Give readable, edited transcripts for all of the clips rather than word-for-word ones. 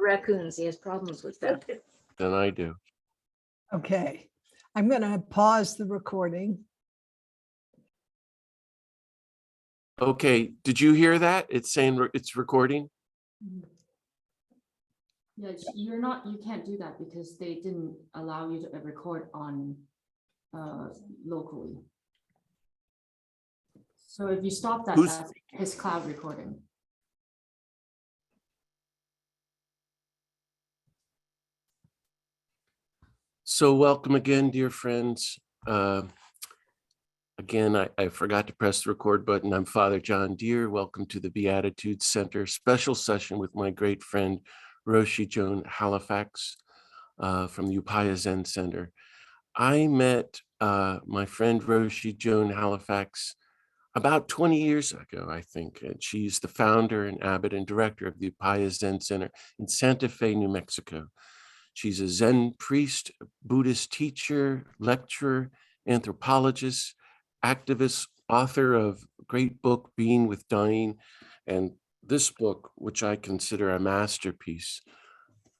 raccoons. He has problems with that. than I do. Okay, I'm going to pause the recording. Okay, did you hear that? It's saying it's recording? Yeah, you can't do that because they didn't allow you to record on locally. So if you stop that, that's his cloud recording. So welcome again, dear friends. Again, I forgot to press the record button. I'm Father John Deere. Welcome to the Beatitudes Center special session with my great friend, Roshi Joan Halifax from the Upaya Zen Center. I met my friend Roshi Joan Halifax about 20 years ago, I think. And she's the founder and abbot and director of the Upaya Zen Center in Santa Fe, New Mexico. She's a Zen priest, Buddhist teacher, lecturer, anthropologist, activist, author of a great book, Being with Dying, and this book, which I consider a masterpiece,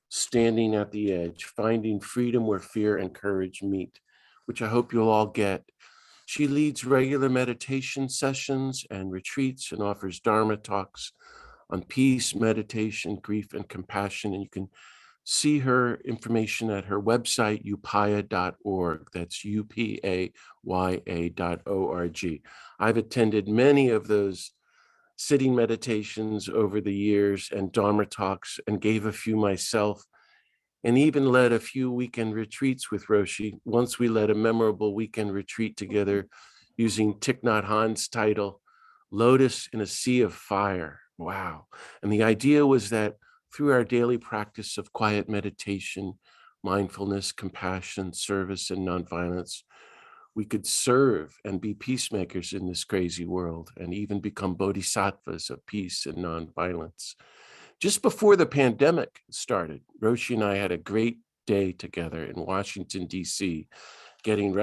Standing at the Edge, Finding Freedom Where Fear and Courage Meet, which I hope you'll all get. She leads regular meditation sessions and retreats and offers Dharma talks on peace, meditation, grief, and compassion. And you can see her information at her website, upaya.org. That's upaya.org. I've attended many of those sitting meditations over the years and Dharma talks, and gave a few myself, and even led a few weekend retreats with Roshi. Once we led a memorable weekend retreat together using Thich Nhat Hanh's title, Lotus in a Sea of Fire. Wow. And the idea was that through our daily practice of quiet meditation, mindfulness, compassion, service, and nonviolence, we could serve and be peacemakers in this crazy world and even become bodhisattvas of peace and nonviolence. Just before the pandemic started, Roshi and I had a great day together in Washington, D.C., getting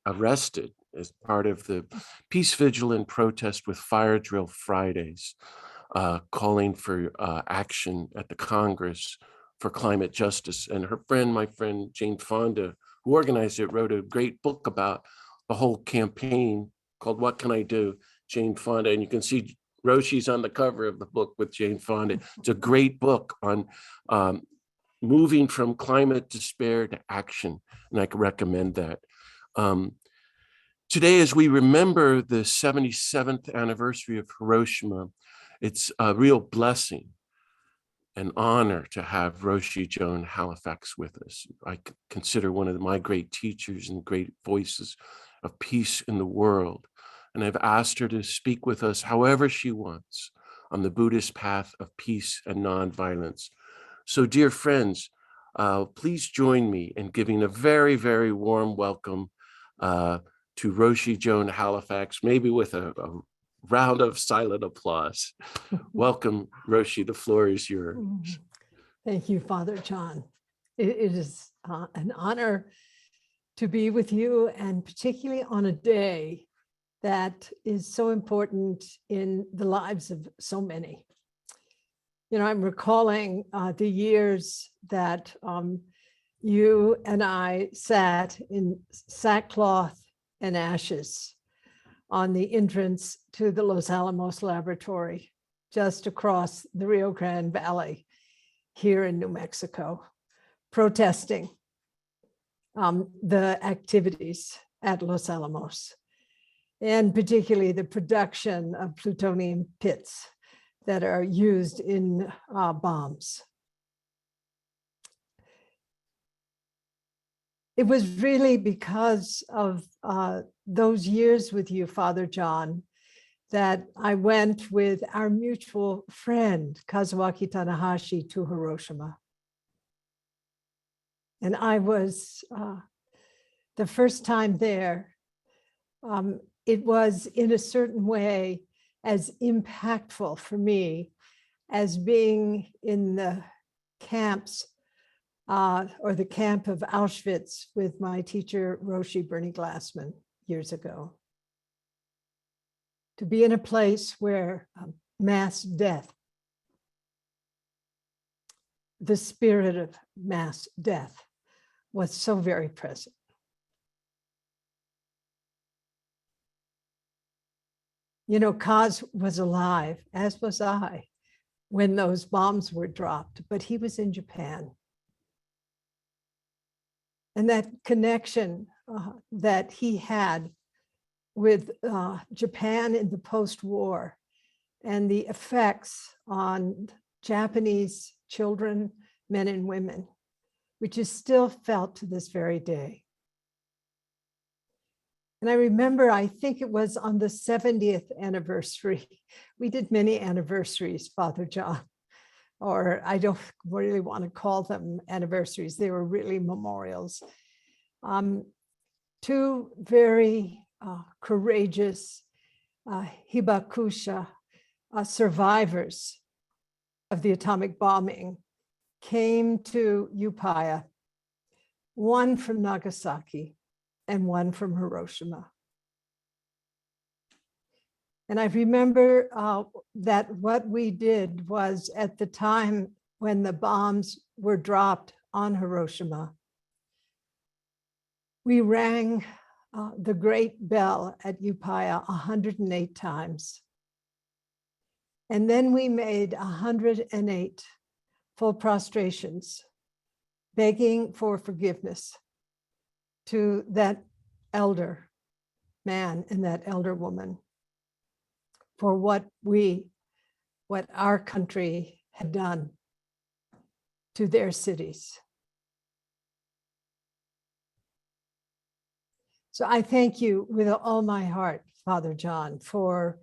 arrested as part of the peace vigil and protest with Fire Drill Fridays, calling for action at the Congress for climate justice. And her friend, my friend Jane Fonda, who organized it, wrote a great book about the whole campaign called What Can I Do? Jane Fonda. And you can see Roshi's on the cover of the book with Jane Fonda. It's a great book on moving from climate despair to action, and I can recommend that. Today, as we remember the 77th anniversary of Hiroshima, it's a real blessing, an honor to have Roshi Joan Halifax with us. I consider one of my great teachers and great voices of peace in the world. And I've asked her to speak with us however she wants on the Buddhist path of peace and nonviolence. So, dear friends, please join me in giving a very, very warm welcome to Roshi Joan Halifax, maybe with a round of silent applause. Welcome, Roshi, the floor is yours. Thank you, Father John. It is an honor to be with you, and particularly on a day that is so important in the lives of so many. You know, I'm recalling the years that you and I sat in sackcloth and ashes on the entrance to the Los Alamos Laboratory, just across the Rio Grande Valley here in New Mexico, protesting the activities at Los Alamos, and particularly the production of plutonium pits that are used in bombs. It was really because of those years with you, Father John, that I went with our mutual friend, Kazuaki Tanahashi, to Hiroshima. And I was, the first time there, it was in a certain way as impactful for me as being in the camps or the camp of Auschwitz with my teacher, Roshi Bernie Glassman, years ago. To be in a place where mass death the spirit of mass death was so very present. You know, Kaz was alive, as was I, when those bombs were dropped, but he was in Japan. And that connection that he had with Japan in the post-war and the effects on Japanese children, men and women, which is still felt to this very day. And I remember, I think it was on the 70th anniversary. We did many anniversaries, Father John, or I don't really want to call them anniversaries. They were really memorials. Two very courageous hibakusha survivors of the atomic bombing came to Upaya, one from Nagasaki and one from Hiroshima. And I remember that what we did was, at the time when the bombs were dropped on Hiroshima, we rang the great bell at Upaya 108 times. And then we made 108 full prostrations, begging for forgiveness to that elder man and that elder woman for what our country had done to their cities. So I thank you with all my heart, Father John, for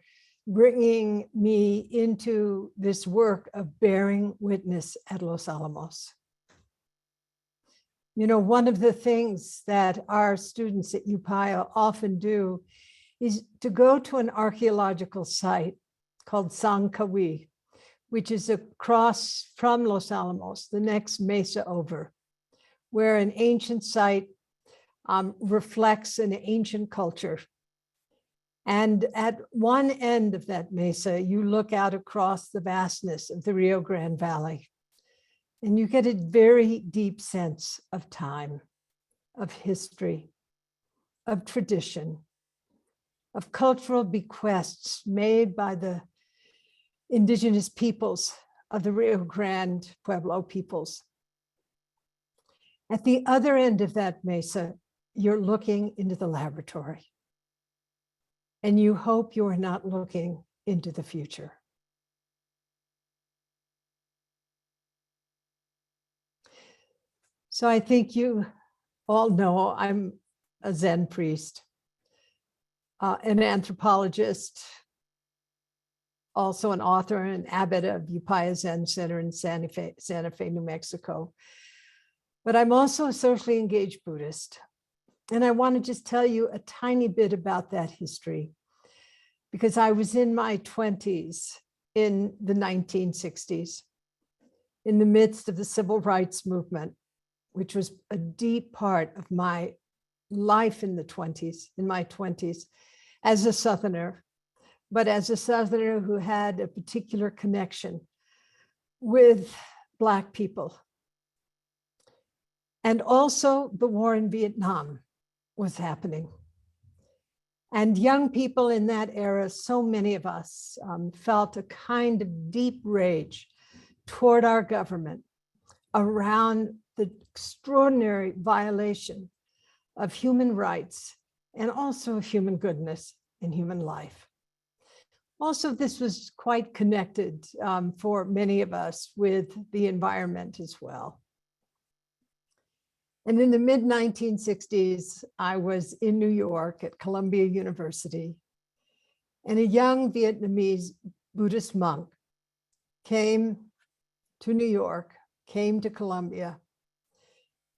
bringing me into this work of bearing witness at Los Alamos. You know, one of the things that our students at Upaya often do is to go to an archaeological site called Sankawi, which is across from Los Alamos, the next mesa over, where an ancient site reflects an ancient culture. And at one end of that mesa, you look out across the vastness of the Rio Grande Valley, and you get a very deep sense of time, of history, of tradition, of cultural bequests made by the indigenous peoples of the Rio Grande Pueblo peoples. At the other end of that mesa, you're looking into the laboratory. And you hope you are not looking into the future. So I think you all know I'm a Zen priest, an anthropologist, also an author and abbot of Upaya Zen Center in Santa Fe, New Mexico. But I'm also a socially engaged Buddhist. And I want to just tell you a tiny bit about that history, because I was in my 20s in the 1960s, in the midst of the civil rights movement, which was a deep part of my life in my 20s, as a Southerner, but as a Southerner who had a particular connection with Black people. And also the war in Vietnam was happening. And young people in that era, so many of us felt a kind of deep rage toward our government around the extraordinary violation of human rights and also of human goodness and human life. Also, this was quite connected for many of us with the environment as well. And in the mid-1960s, I was in New York at Columbia University, and a young Vietnamese Buddhist monk came to New York, came to Columbia,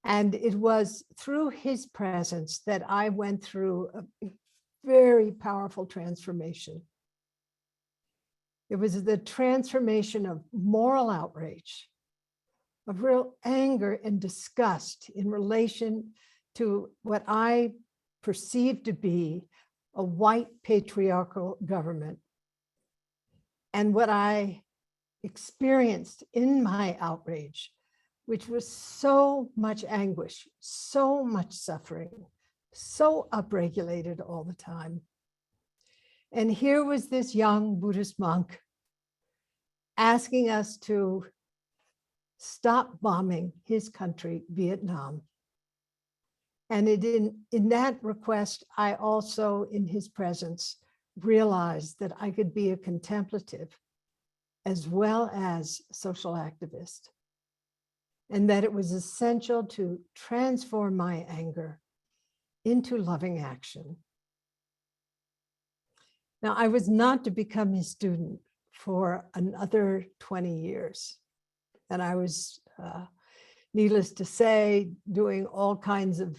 and it was through his presence that I went through a very powerful transformation. It was the transformation of moral outrage, of real anger and disgust in relation to what I perceived to be a white patriarchal government. And what I experienced in my outrage which was so much anguish, so much suffering, so upregulated all the time. And here was this young Buddhist monk asking us to stop bombing his country, Vietnam. And in that request, I also, in his presence, realized that I could be a contemplative as well as social activist, and that it was essential to transform my anger into loving action. Now, I was not to become his student for another 20 years. And I was, needless to say, doing all kinds of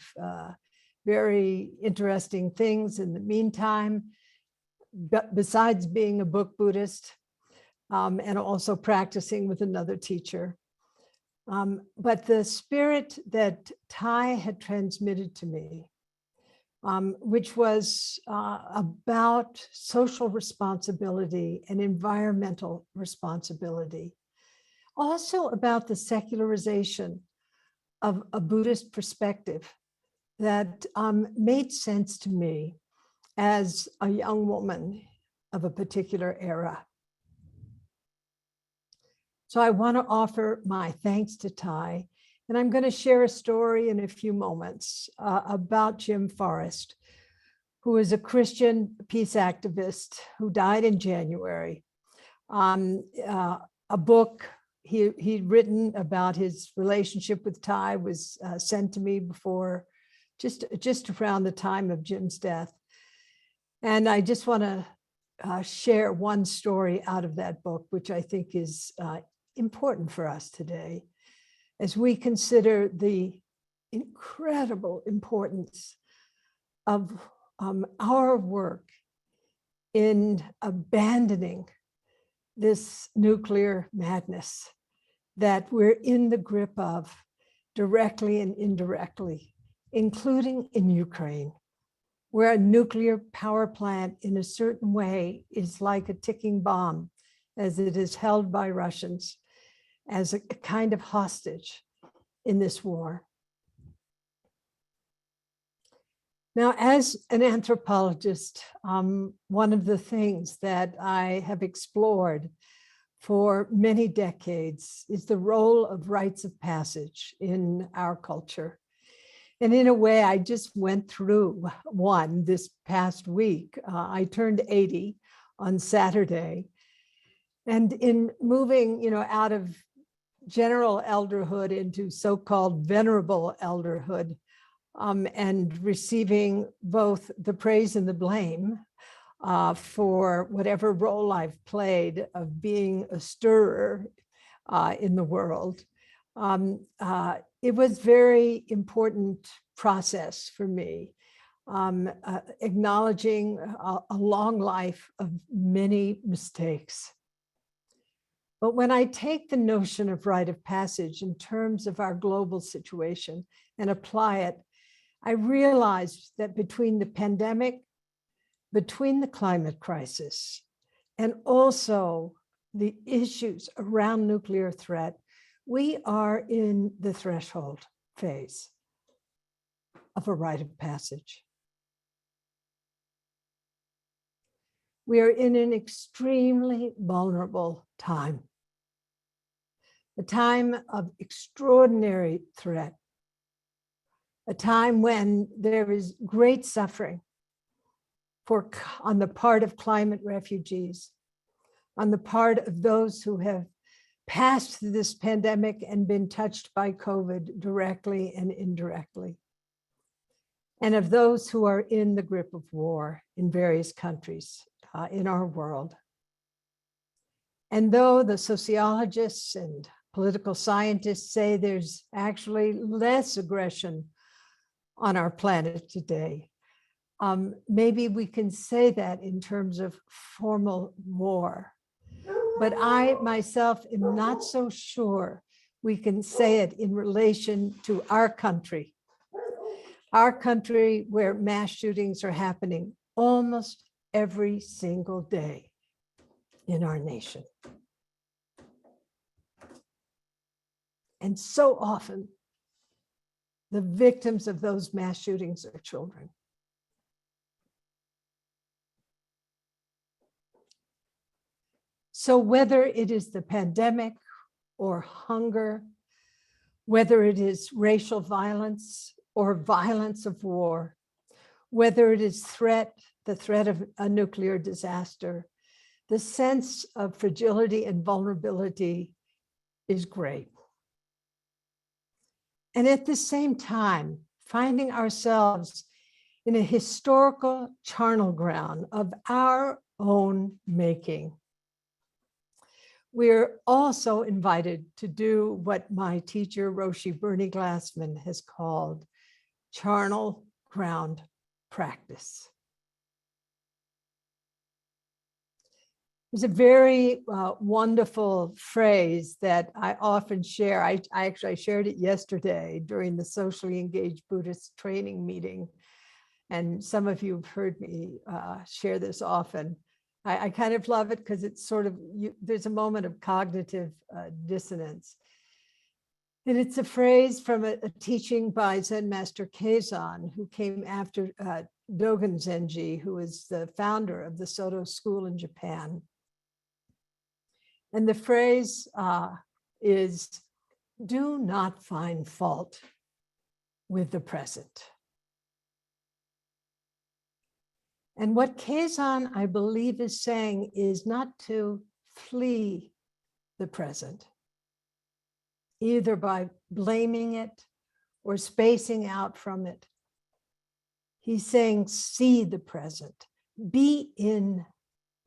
very interesting things in the meantime, but besides being a book Buddhist, and also practicing with another teacher. But the spirit that Thai had transmitted to me, which was about social responsibility and environmental responsibility, also about the secularization of a Buddhist perspective that made sense to me as a young woman of a particular era. So I want to offer my thanks to Thai, and I'm going to share a story in a few moments about Jim Forrest, who is a Christian peace activist who died in January. A book he'd written about his relationship with Thai was sent to me before, just around the time of Jim's death. And I just want to share one story out of that book, which I think is important for us today, as we consider the incredible importance of our work in abandoning this nuclear madness that we're in the grip of directly and indirectly, including in Ukraine, where a nuclear power plant in a certain way is like a ticking bomb, as it is held by Russians as a kind of hostage in this war. Now, as an anthropologist, one of the things that I have explored for many decades is the role of rites of passage in our culture. And in a way, I just went through one this past week. I turned 80 on Saturday. And in moving, out of general elderhood into so-called venerable elderhood, and receiving both the praise and the blame for whatever role I've played of being a stirrer in the world. It was very important process for me, acknowledging a long life of many mistakes. But when I take the notion of rite of passage in terms of our global situation and apply it, I realized that between the pandemic, between the climate crisis, and also the issues around nuclear threat, we are in the threshold phase of a rite of passage. We are in an extremely vulnerable time, a time of extraordinary threat, a time when there is great suffering on the part of climate refugees, on the part of those who have passed through this pandemic and been touched by COVID directly and indirectly, and of those who are in the grip of war in various countries in our world. And though the sociologists and political scientists say there's actually less aggression on our planet today, maybe we can say that in terms of formal war. But I myself am not so sure we can say it in relation to our country where mass shootings are happening almost every single day in our nation. And so often, the victims of those mass shootings are children. So whether it is the pandemic or hunger, whether it is racial violence or violence of war, whether it is the threat of a nuclear disaster, the sense of fragility and vulnerability is great. And at the same time, finding ourselves in a historical charnel ground of our own making. We're also invited to do what my teacher, Roshi Bernie Glassman, has called charnel ground practice. There's a very wonderful phrase that I often share. I actually shared it yesterday during the socially engaged Buddhist training meeting. And some of you have heard me share this often. I kind of love it because it's sort of, there's a moment of cognitive dissonance. And it's a phrase from a teaching by Zen Master Keizan, who came after Dogen Zenji, who is the founder of the Soto school in Japan. And the phrase is, do not find fault with the present. And what Keizan, I believe, is saying is not to flee the present, either by blaming it or spacing out from it. He's saying, see the present, be in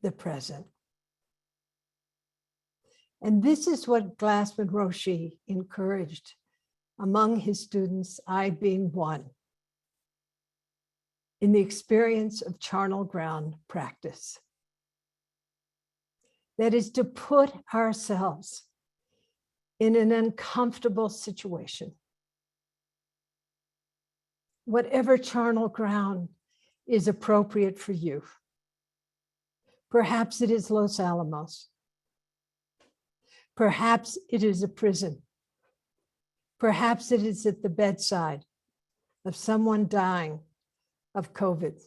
the present. And this is what Glassman Roshi encouraged among his students, I being one, in the experience of charnel ground practice. That is to put ourselves in an uncomfortable situation. Whatever charnel ground is appropriate for you. Perhaps it is Los Alamos. Perhaps it is a prison. Perhaps it is at the bedside of someone dying of COVID.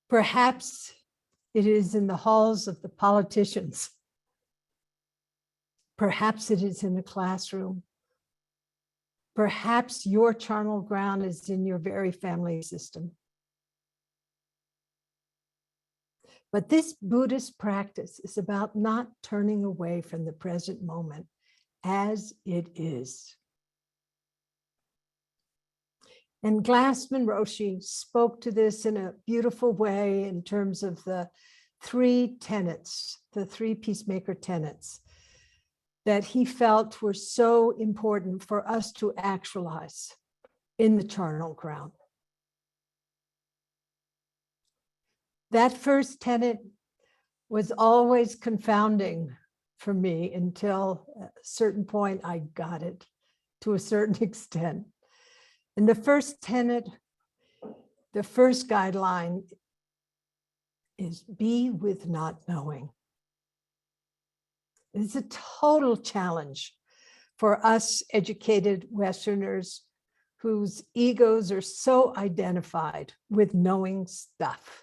Perhaps it is in the halls of the politicians. Perhaps it is in the classroom. Perhaps your charnel ground is in your very family system. But this Buddhist practice is about not turning away from the present moment as it is. And Glassman Roshi spoke to this in a beautiful way in terms of the three tenets, the three peacemaker tenets that he felt were so important for us to actualize in the charnel ground. That first tenet was always confounding for me until a certain point I got it to a certain extent. And the first tenet, the first guideline is be with not knowing. It's a total challenge for us educated Westerners whose egos are so identified with knowing stuff.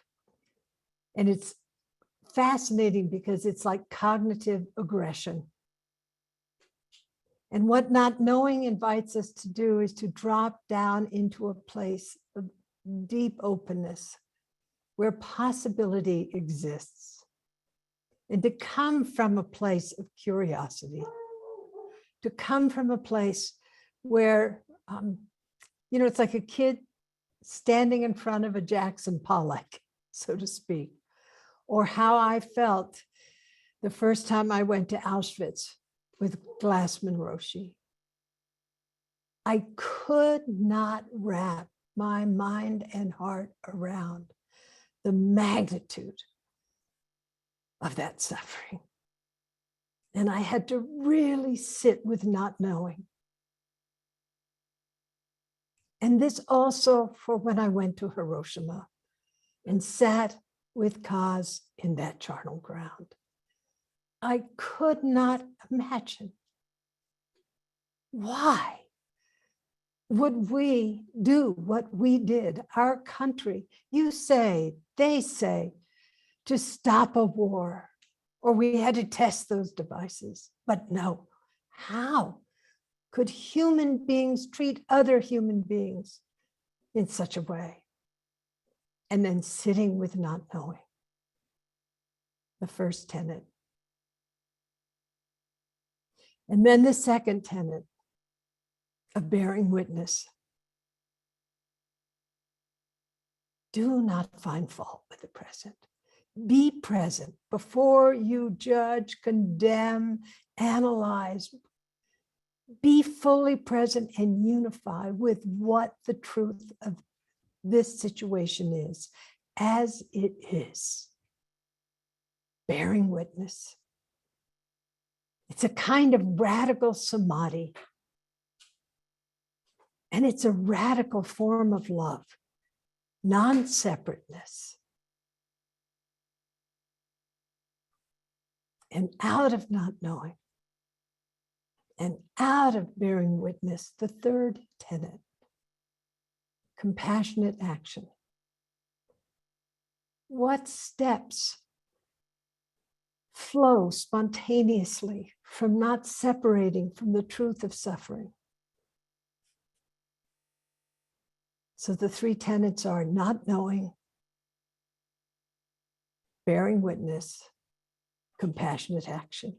And it's fascinating because it's like cognitive aggression. And what not knowing invites us to do is to drop down into a place of deep openness where possibility exists. And to come from a place of curiosity, to come from a place where, it's like a kid standing in front of a Jackson Pollock, so to speak, or how I felt the first time I went to Auschwitz with Glassman Roshi. I could not wrap my mind and heart around the magnitude of that suffering. And I had to really sit with not knowing. And this also for when I went to Hiroshima and sat with Kaz in that charnel ground. I could not imagine Why would we do what we did, our country, you say, they say, to stop a war, or we had to test those devices? But no, how could human beings treat other human beings in such a way? And then sitting with not knowing. The first tenet. And then the second tenet of bearing witness. Do not find fault with the present. Be present before you judge, condemn, analyze. Be fully present and unify with what the truth of this situation is, as it is. Bearing witness. It's a kind of radical samadhi. And it's a radical form of love, non-separateness. And out of not knowing, and out of bearing witness, the third tenet, compassionate action. What steps flow spontaneously from not separating from the truth of suffering? So the three tenets are not knowing, bearing witness, compassionate action.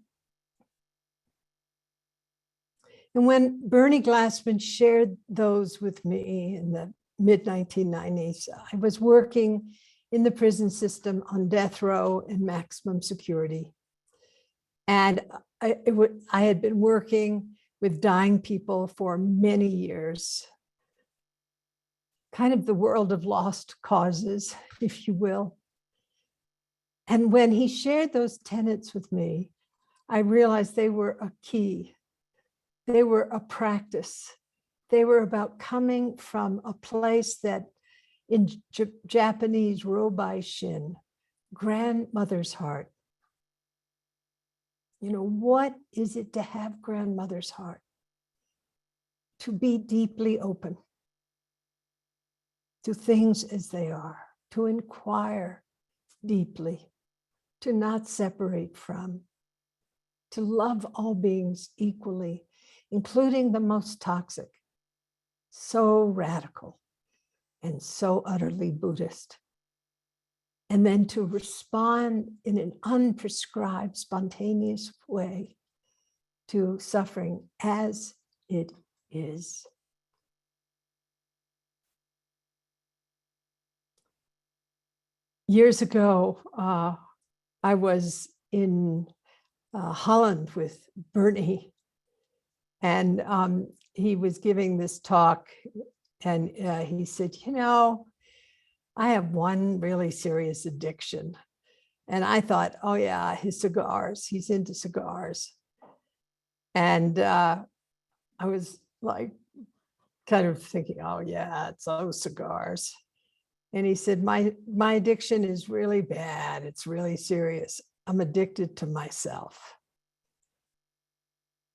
And when Bernie Glassman shared those with me in the mid-1990s, I was working in the prison system on death row and maximum security. And I had been working with dying people for many years, kind of the world of lost causes, if you will. And when he shared those tenets with me, I realized they were a key. They were a practice. They were about coming from a place that in Japanese, Robai Shin, grandmother's heart. You know, what is it to have grandmother's heart? To be deeply open to things as they are, to inquire deeply, to not separate from, to love all beings equally, including the most toxic. So radical and so utterly Buddhist. And then to respond in an unprescribed, spontaneous way to suffering as it is. Years ago, I was in Holland with Bernie, and he was giving this talk, and he said, you know, I have one really serious addiction. And I thought, oh yeah, his cigars, he's into cigars. And I was like, kind of thinking, oh yeah, it's those cigars. And he said, my addiction is really bad. It's really serious. I'm addicted to myself.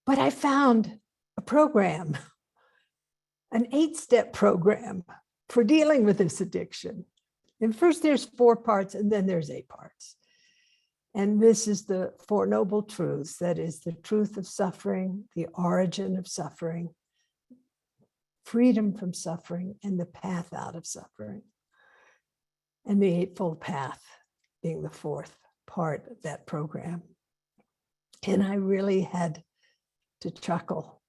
But I found a program, an 8-step program for dealing with this addiction. And first there's 4 parts, and then there's 8 parts. And this is the 4 noble truths. That is the truth of suffering, the origin of suffering, freedom from suffering, and the path out of suffering. And the Eightfold Path being the 4th part of that program. And I really had to chuckle.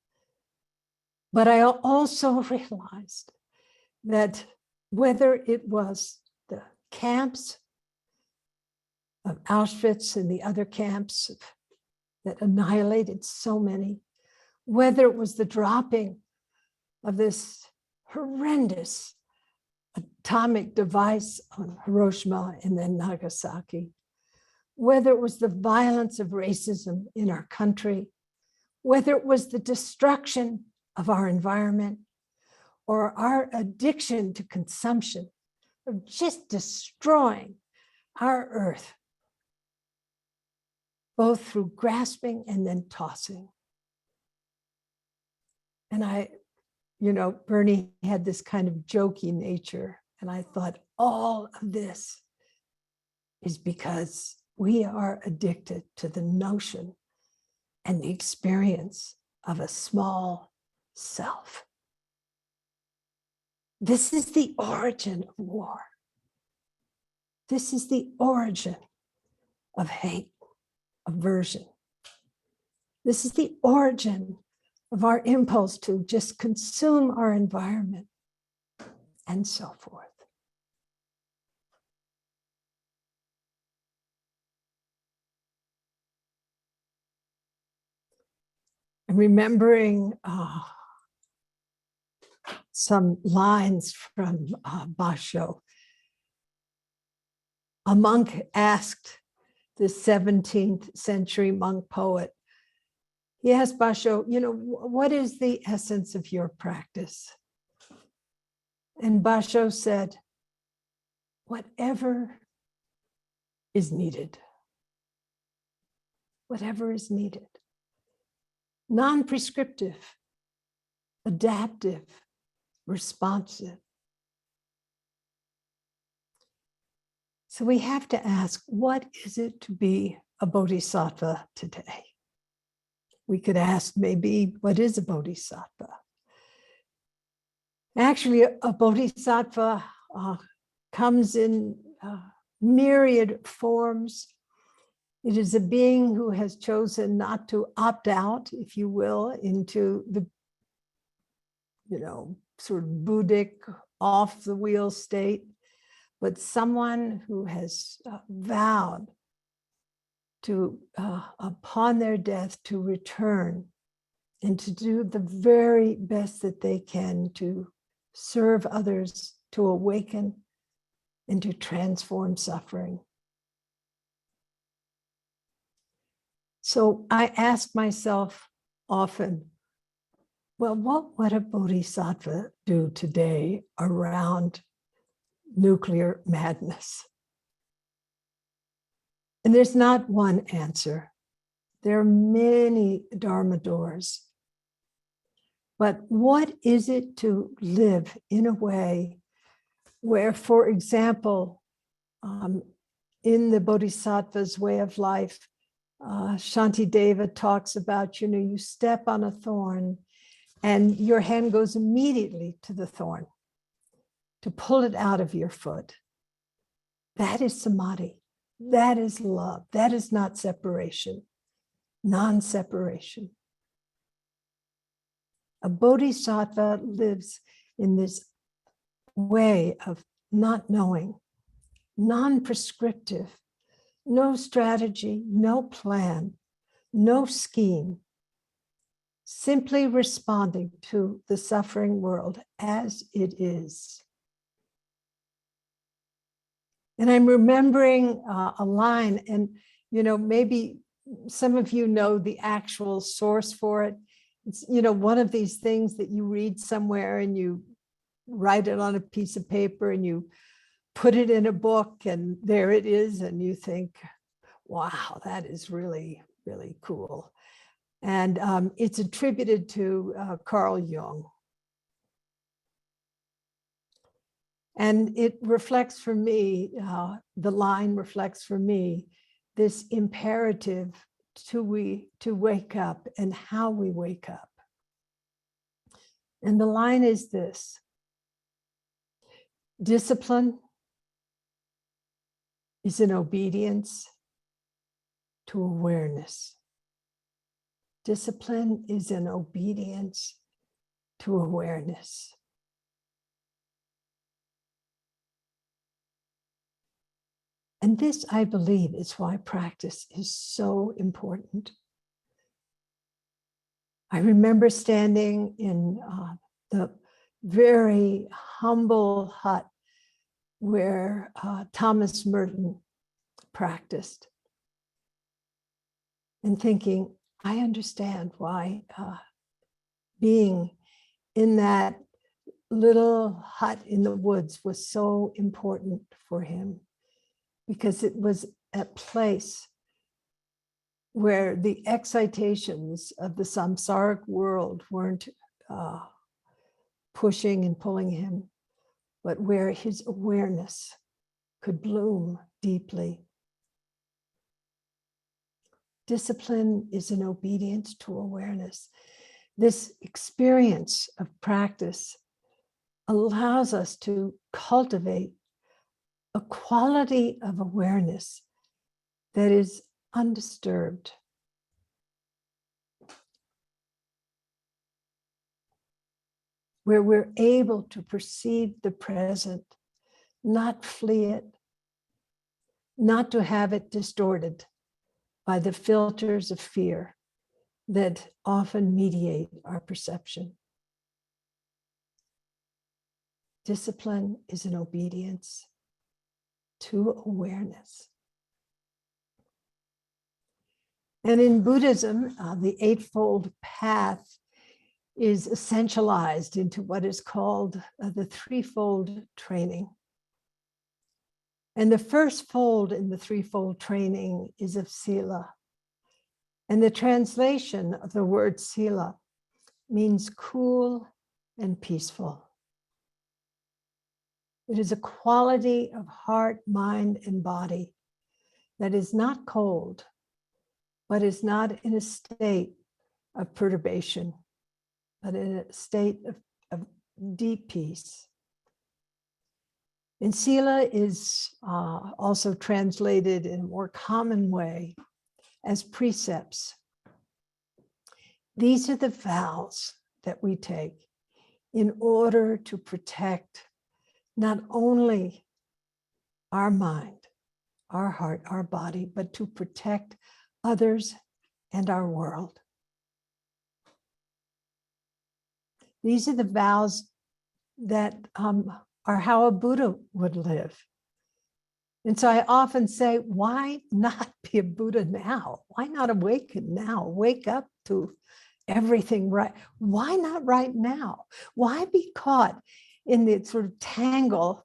But I also realized that whether it was the camps of Auschwitz and the other camps that annihilated so many, whether it was the dropping of this horrendous atomic device on Hiroshima and then Nagasaki, whether it was the violence of racism in our country, whether it was the destruction of our environment or our addiction to consumption, of just destroying our earth, both through grasping and then tossing. And Bernie had this kind of jokey nature. And I thought all of this is because we are addicted to the notion and the experience of a small self. This is the origin of war. This is the origin of hate, aversion. This is the origin of our impulse to just consume our environment and so forth. And remembering some lines from Basho. A monk asked the 17th century monk poet, he asked Basho, what is the essence of your practice? And Basho said, whatever is needed. Whatever is needed. Non-prescriptive, adaptive, responsive. So we have to ask, what is it to be a bodhisattva today? We could ask maybe, what is a bodhisattva? Actually, a bodhisattva comes in myriad forms. It is a being who has chosen not to opt out, if you will, into the, sort of Buddhic, off the wheel state, but someone who has vowed to, upon their death, to return and to do the very best that they can to serve others, to awaken and to transform suffering. So I ask myself often, well, what would a bodhisattva do today around nuclear madness? And there's not one answer. There are many Dharma doors. But what is it to live in a way where, for example, in the Bodhisattva's way of life, Shantideva talks about, you step on a thorn and your hand goes immediately to the thorn to pull it out of your foot. That is samadhi. That is love. That is not separation, non-separation. A bodhisattva lives in this way of not knowing, non-prescriptive, no strategy, no plan, no scheme, simply responding to the suffering world as it is. And I'm remembering a line, and maybe some of you know the actual source for it. It's one of these things that you read somewhere and you write it on a piece of paper and you put it in a book and there it is, and you think, wow, that is really, really cool. And it's attributed to Carl Jung. And it reflects for me, the line reflects for me, this imperative to wake up and how we wake up. And the line is this: discipline is an obedience to awareness. Discipline is an obedience to awareness. And this, I believe, is why practice is so important. I remember standing in the very humble hut where Thomas Merton practiced and thinking, I understand why being in that little hut in the woods was so important for him, because it was a place where the excitations of the samsaric world weren't pushing and pulling him, but where his awareness could bloom deeply. Discipline is an obedience to awareness. This experience of practice allows us to cultivate a quality of awareness that is undisturbed. Where we're able to perceive the present, not flee it, not to have it distorted by the filters of fear that often mediate our perception. Discipline is an obedience to awareness. And in Buddhism, the Eightfold Path is essentialized into what is called the threefold training. And the first fold in the threefold training is of sila. And the translation of the word sila means cool and peaceful. It is a quality of heart, mind, and body that is not cold, but is not in a state of perturbation, but in a state of deep peace. And sila is also translated in a more common way as precepts. These are the vows that we take in order to protect not only our mind, our heart, our body, but to protect others and our world. These are the vows that are how a Buddha would live. And so I often say, why not be a Buddha now? Why not awaken now? Wake up to everything right. Why not right now? Why be caught in the sort of tangle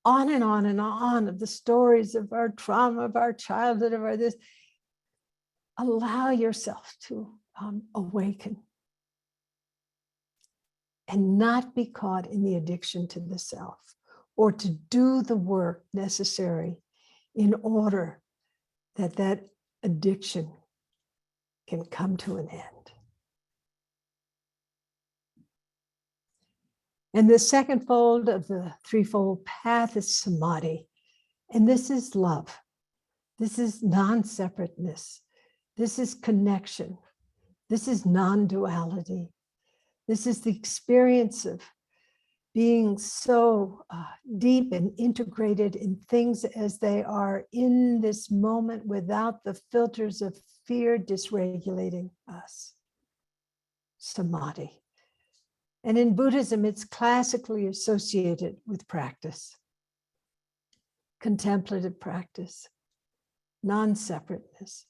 on and on and on of the stories of our trauma, of our childhood, of our this? Allow yourself to awaken and not be caught in the addiction to the self, or to do the work necessary in order that that addiction can come to an end. And the second fold of the threefold path is samadhi. And this is love. This is non-separateness. This is connection. This is non-duality. This is the experience of being so deep and integrated in things as they are in this moment without the filters of fear dysregulating us. Samadhi. And in Buddhism, it's classically associated with practice, contemplative practice, non-separateness,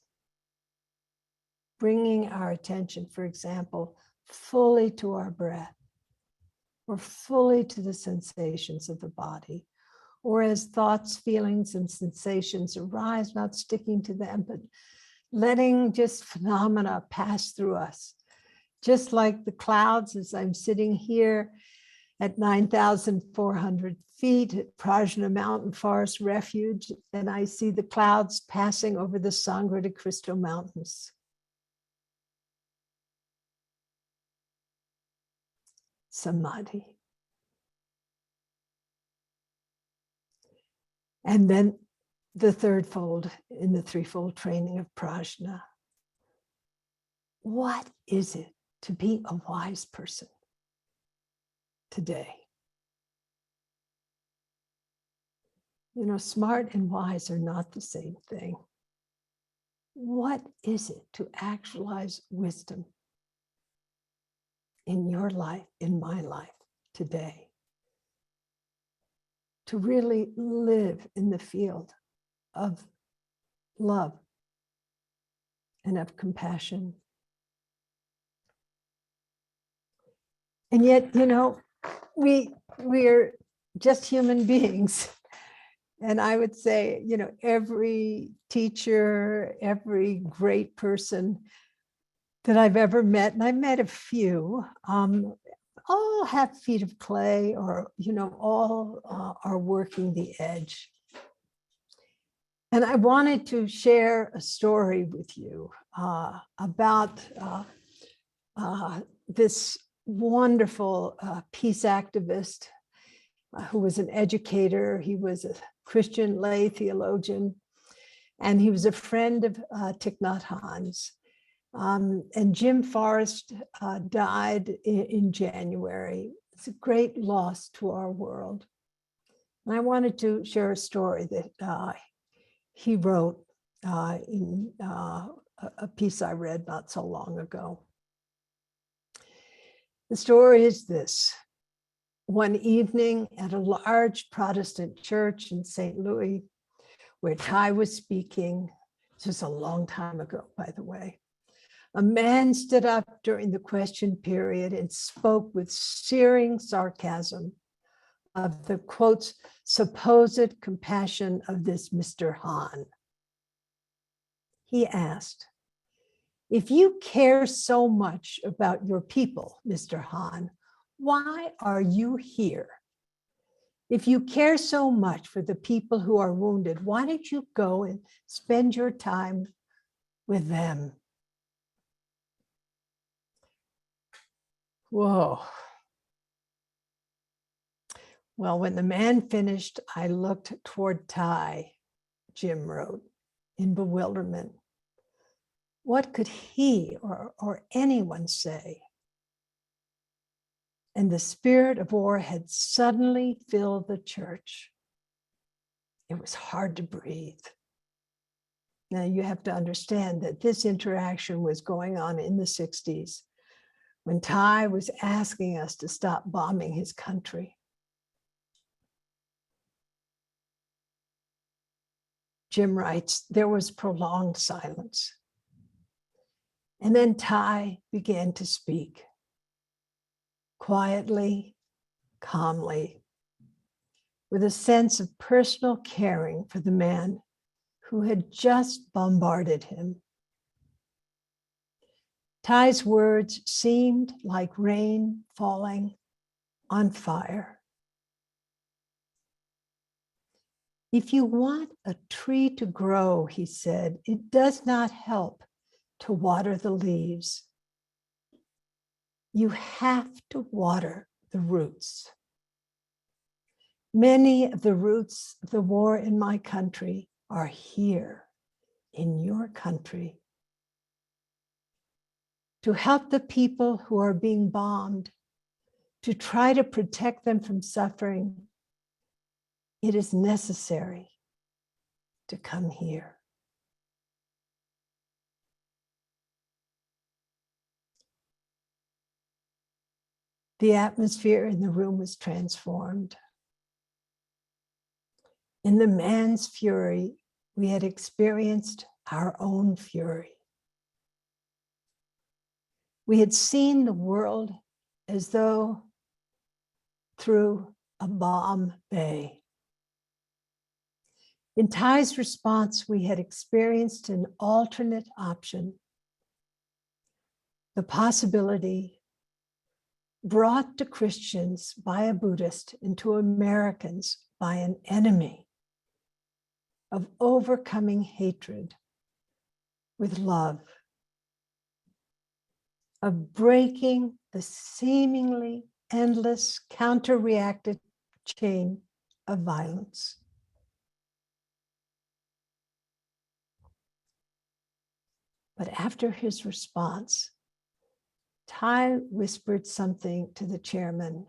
bringing our attention, for example, fully to our breath, or fully to the sensations of the body, or as thoughts, feelings, and sensations arise, not sticking to them, but letting just phenomena pass through us. Just like the clouds, as I'm sitting here at 9,400 feet at Prajna Mountain Forest Refuge, and I see the clouds passing over the Sangre de Cristo Mountains. Samadhi. And then the third fold in the threefold training of prajna. What is it to be a wise person today? You know, smart and wise are not the same thing. What is it to actualize wisdom in your life, in my life today? To really live in the field of love and of compassion. And yet, you know, we're just human beings. And I would say, you know, every teacher, every great person that I've ever met, and I've met a few, all have feet of clay, or, all are working the edge. And I wanted to share a story with you about this wonderful peace activist who was an educator. He was a Christian lay theologian, and he was a friend of Thich Nhat Hanh's. And Jim Forrest died in January. It's a great loss to our world. And I wanted to share a story that he wrote in a piece I read not so long ago. The story is this. One evening at a large Protestant church in St. Louis, where Ty was speaking, this was a long time ago, by the way, a man stood up during the question period and spoke with searing sarcasm of the, quotes, supposed compassion of this Mr. Hahn. He asked, "If you care so much about your people, Mr. Hahn, why are you here? If you care so much for the people who are wounded, why don't you go and spend your time with them?" Whoa. Well, when the man finished, I looked toward Ty, Jim wrote, in bewilderment. What could he or anyone say? And the spirit of war had suddenly filled the church. It was hard to breathe. Now you have to understand that this interaction was going on in the 60s, when Ty was asking us to stop bombing his country. Jim writes, there was prolonged silence. And then Ty began to speak, quietly, calmly, with a sense of personal caring for the man who had just bombarded him. Ty's words seemed like rain falling on fire. If you want a tree to grow, he said, it does not help to water the leaves. You have to water the roots. Many of the roots of the war in my country are here in your country. To help the people who are being bombed, to try to protect them from suffering, it is necessary to come here. The atmosphere in the room was transformed. In the man's fury, we had experienced our own fury. We had seen the world as though through a bomb bay. In Ty's response, we had experienced an alternate option, the possibility brought to Christians by a Buddhist and to Americans by an enemy of overcoming hatred with love, of breaking the seemingly endless counter-reactive chain of violence. But after his response, Ty whispered something to the chairman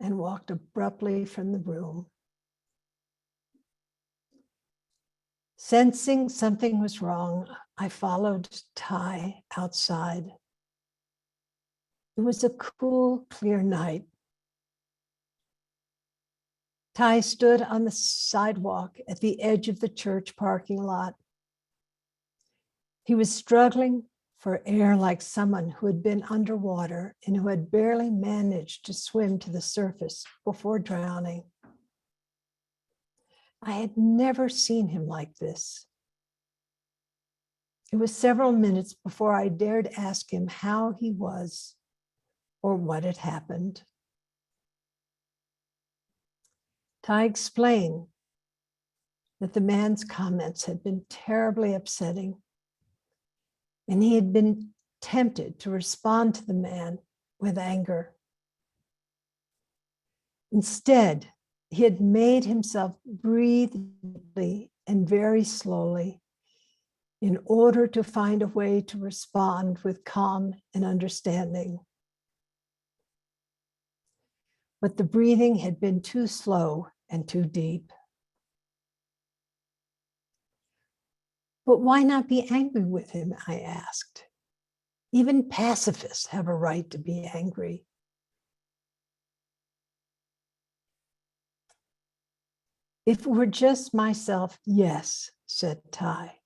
and walked abruptly from the room. Sensing something was wrong, I followed Ty outside. It was a cool, clear night. Ty stood on the sidewalk at the edge of the church parking lot. He was struggling for air like someone who had been underwater and who had barely managed to swim to the surface before drowning. I had never seen him like this. It was several minutes before I dared ask him how he was or what had happened. Ty explained that the man's comments had been terribly upsetting, and he had been tempted to respond to the man with anger. Instead, he had made himself breathe deeply and very slowly in order to find a way to respond with calm and understanding. But the breathing had been too slow and too deep. But why not be angry with him? I asked. Even pacifists have a right to be angry. If it were just myself, yes, said Ty.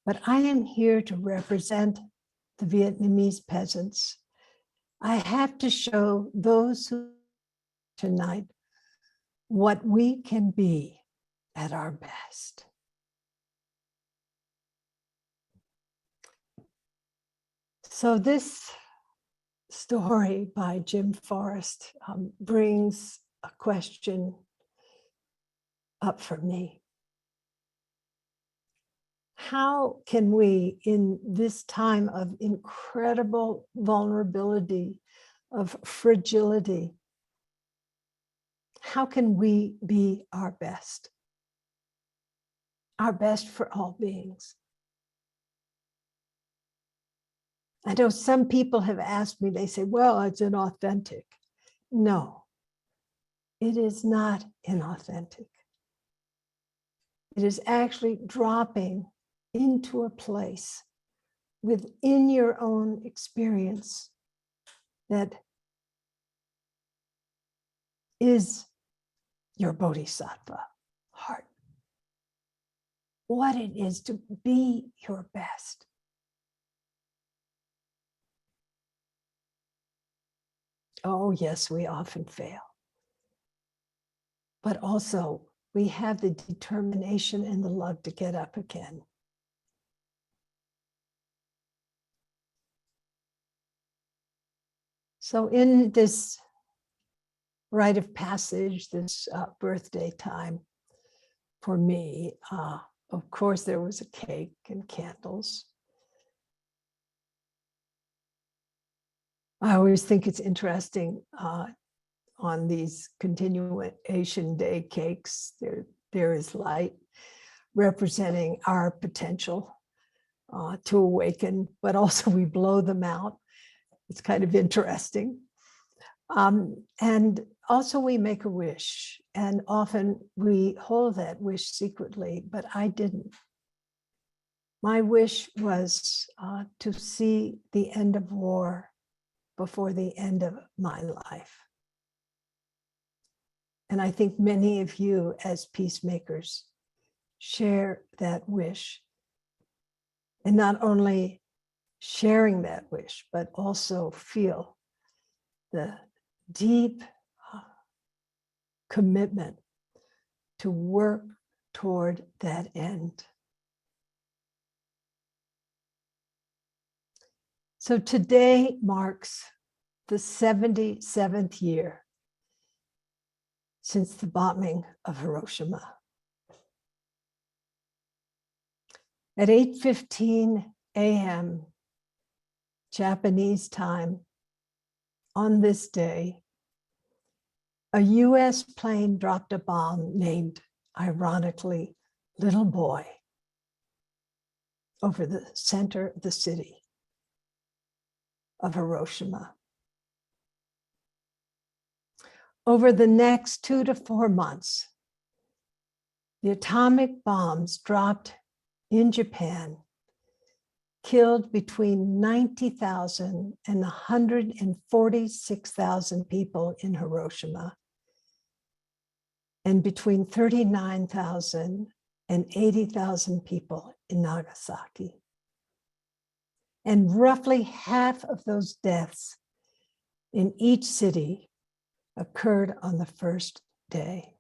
But I am here to represent the Vietnamese peasants. I have to show those who tonight what we can be at our best. So this story by Jim Forrest brings a question up for me. How can we, in this time of incredible vulnerability, of fragility, how can we be our best? Our best for all beings. I know some people have asked me, they say, well, it's inauthentic. No, it is not inauthentic. It is actually dropping into a place within your own experience that is your bodhisattva heart. What it is to be your best. Oh, yes, we often fail. But also, we have the determination and the love to get up again. So in this rite of passage, this birthday time for me, of course, there was a cake and candles. I always think it's interesting on these continuation day cakes, there is light representing our potential to awaken, but also we blow them out. It's kind of interesting. And also we make a wish, and often we hold that wish secretly, but I didn't. My wish was to see the end of war before the end of my life. And I think many of you as peacemakers share that wish. And not only sharing that wish, but also feel the deep commitment to work toward that end. So today marks the 77th year since the bombing of Hiroshima. At 8:15 a.m. Japanese time on this day, a US plane dropped a bomb named, ironically, Little Boy over the center of the city of Hiroshima. Over the next 2 to 4 months, the atomic bombs dropped in Japan killed between 90,000 and 146,000 people in Hiroshima, and between 39,000 and 80,000 people in Nagasaki. And roughly half of those deaths in each city occurred on the first day.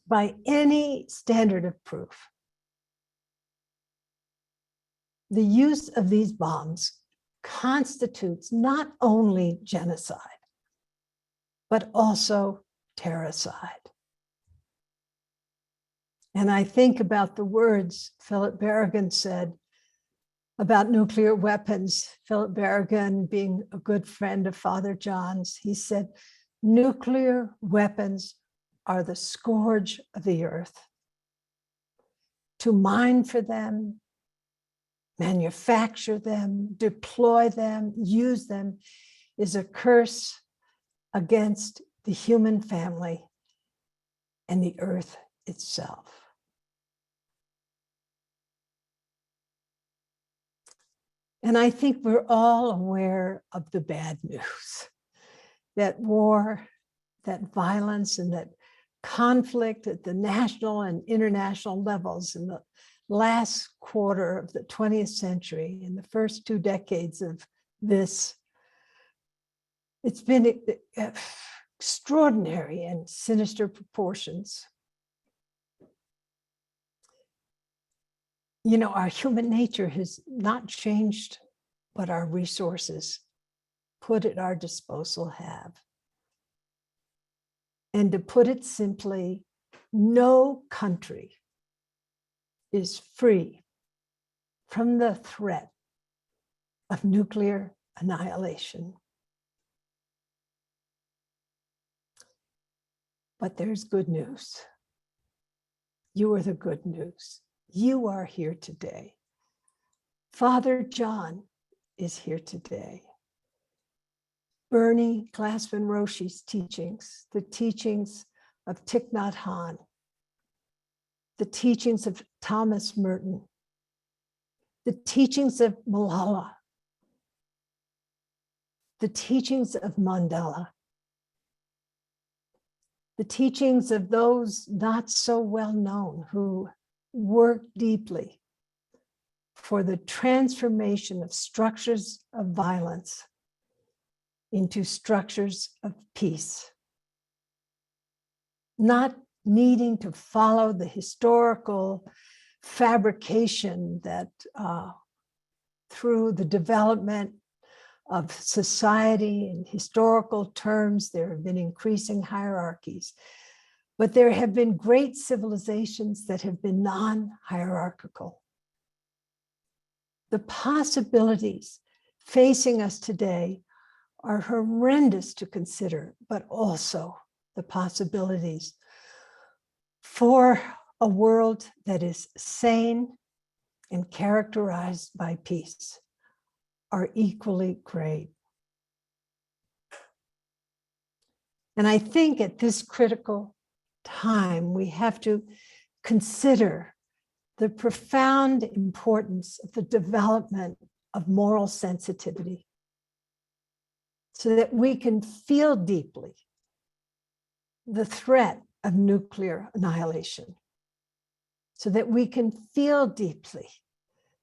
by any standard of proof, the use of these bombs constitutes not only genocide, but also terroricide. And I think about the words Philip Berrigan said about nuclear weapons. Philip Berrigan, being a good friend of Father John's, he said, nuclear weapons are the scourge of the earth. To mine for them, manufacture them, deploy them, use them is a curse against the human family and the earth itself. And I think we're all aware of the bad news, that war, that violence, and that conflict at the national and international levels in the last quarter of the 20th century, in the first 2 decades of this, it's been extraordinary and sinister proportions. You know, our human nature has not changed, but our resources put at our disposal have. And to put it simply, no country is free from the threat of nuclear annihilation. But there's good news. You are the good news. You are here today. Father John is here today. Bernie Glassman Roshi's teachings, the teachings of Thich Nhat Hanh, the teachings of Thomas Merton, the teachings of Malala, the teachings of Mandela, the teachings of those not so well known who work deeply for the transformation of structures of violence into structures of peace, not needing to follow the historical fabrication that through the development of society in historical terms, there have been increasing hierarchies, but there have been great civilizations that have been non-hierarchical. The possibilities facing us today are horrendous to consider, but also the possibilities for a world that is sane and characterized by peace are equally great. And I think at this critical time, we have to consider the profound importance of the development of moral sensitivity so that we can feel deeply the threat of nuclear annihilation, so that we can feel deeply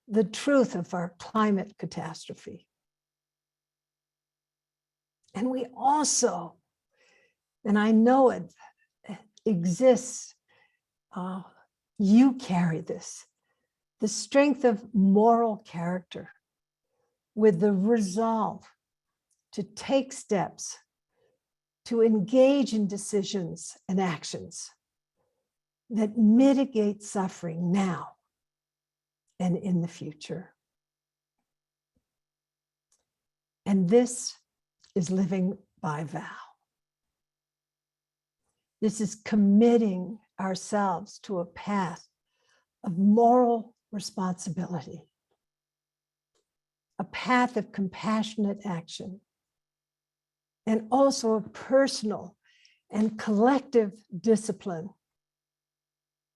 the truth of our climate catastrophe. And we also, and I know it exists, you carry this, the strength of moral character with the resolve to take steps to engage in decisions and actions that mitigate suffering now and in the future. And this is living by vow. This is committing ourselves to a path of moral responsibility, a path of compassionate action, and also a personal and collective discipline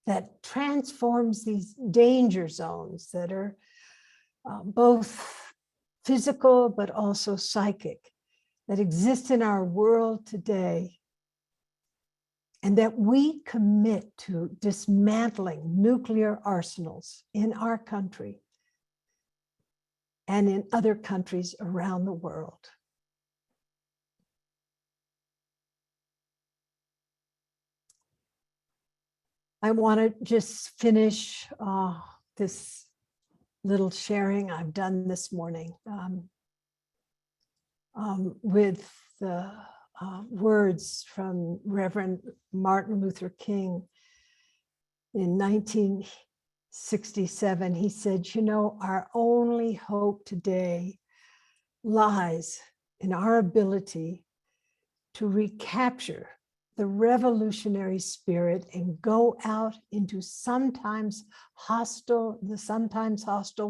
that transforms these danger zones that are both physical but also psychic, that exist in our world today, and that we commit to dismantling nuclear arsenals in our country and in other countries around the world. I want to just finish this little sharing I've done this morning with the words from Reverend Martin Luther King. In 1967, he said, you know, our only hope today lies in our ability to recapture the revolutionary spirit and go out into the sometimes hostile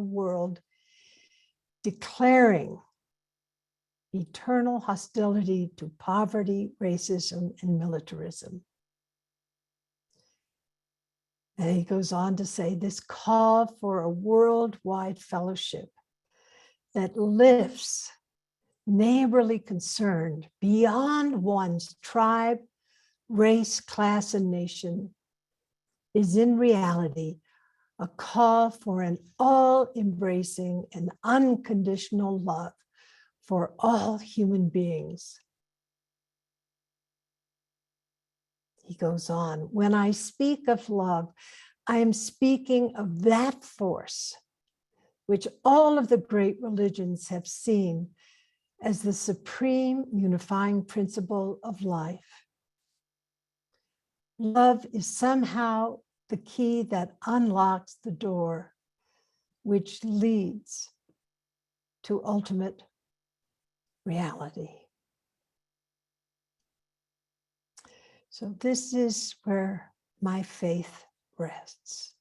world, declaring eternal hostility to poverty, racism, and militarism. And he goes on to say, this call for a worldwide fellowship that lifts neighborly concern beyond one's tribe, race, class, and nation is in reality a call for an all-embracing and unconditional love for all human beings. He goes on, when I speak of love, I am speaking of that force which all of the great religions have seen as the supreme unifying principle of life. Love is somehow the key that unlocks the door, which leads to ultimate reality. So this is where my faith rests,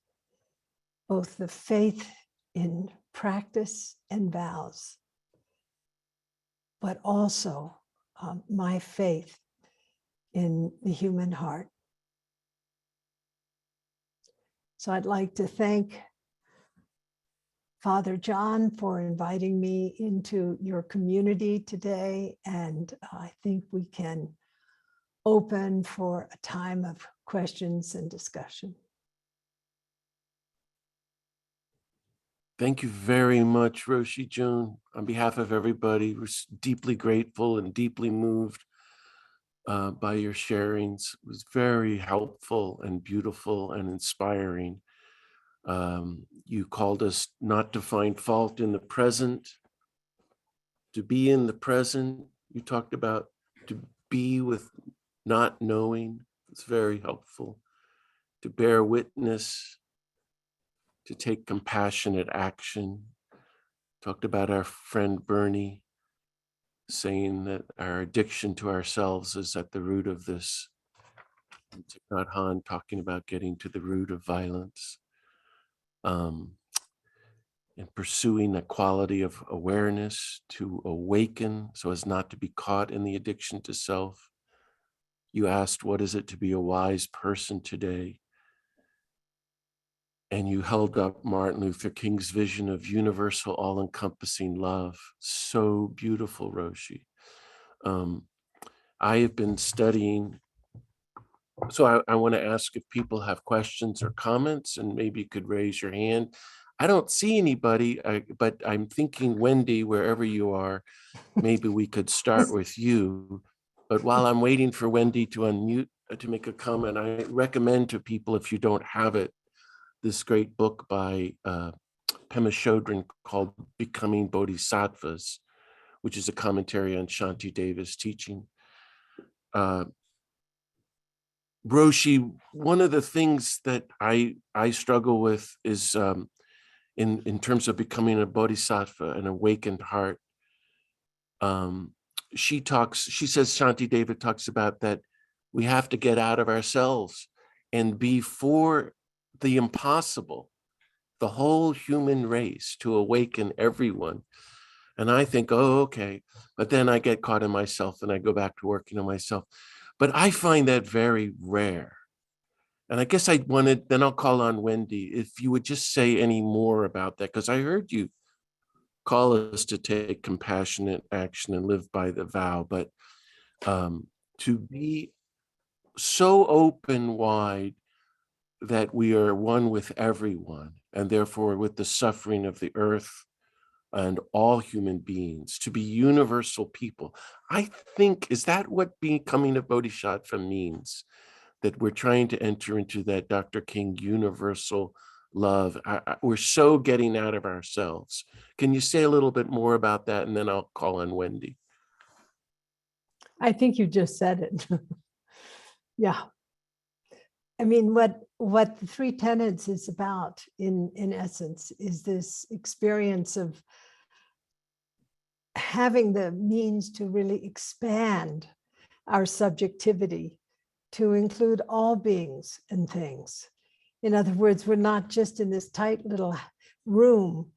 both the faith in practice and vows, but also my faith in the human heart. So I'd like to thank Father John for inviting me into your community today, and I think we can open for a time of questions and discussion. Thank you very much, Roshi, Joan. On behalf of everybody, we're deeply grateful and deeply moved by your sharings. It was very helpful and beautiful and inspiring. You called us not to find fault in the present, to be in the present. You talked about to be with not knowing. It's very helpful. To bear witness, to take compassionate action. Talked about our friend Bernie saying that our addiction to ourselves is at the root of this. Thich Nhat Hanh talking about getting to the root of violence. And pursuing a quality of awareness to awaken so as not to be caught in the addiction to self. You asked, what is it to be a wise person today? And you held up Martin Luther King's vision of universal, all-encompassing love. So beautiful, Roshi. I have been studying, so I want to ask if people have questions or comments, and maybe you could raise your hand. I don't see anybody, but I'm thinking, Wendy, wherever you are, maybe we could start with you. But while I'm waiting for Wendy to unmute to make a comment, I recommend to people, if you don't have it, this great book by Pema Chodron called Becoming Bodhisattvas, which is a commentary on Shanti Deva's teaching. Roshi, one of the things that I struggle with is in terms of becoming a bodhisattva, an awakened heart. She says Shanti Deva talks about that we have to get out of ourselves and be for the impossible, the whole human race, to awaken everyone. And I think, oh, okay. But then I get caught in myself and I go back to working on myself. But I find that very rare. And I guess then I'll call on Wendy, if you would just say any more about that, because I heard you call us to take compassionate action and live by the vow, but to be so open wide that we are one with everyone, and therefore with the suffering of the earth and all human beings, to be universal people. I think, is that what becoming a bodhisattva means? that we're trying to enter into that Dr. King universal love. We're so getting out of ourselves. Can you say a little bit more about that? And then I'll call on Wendy. I think you just said it. Yeah. I mean, what the three tenets is about in essence is this experience of having the means to really expand our subjectivity to include all beings and things. In other words, we're not just in this tight little room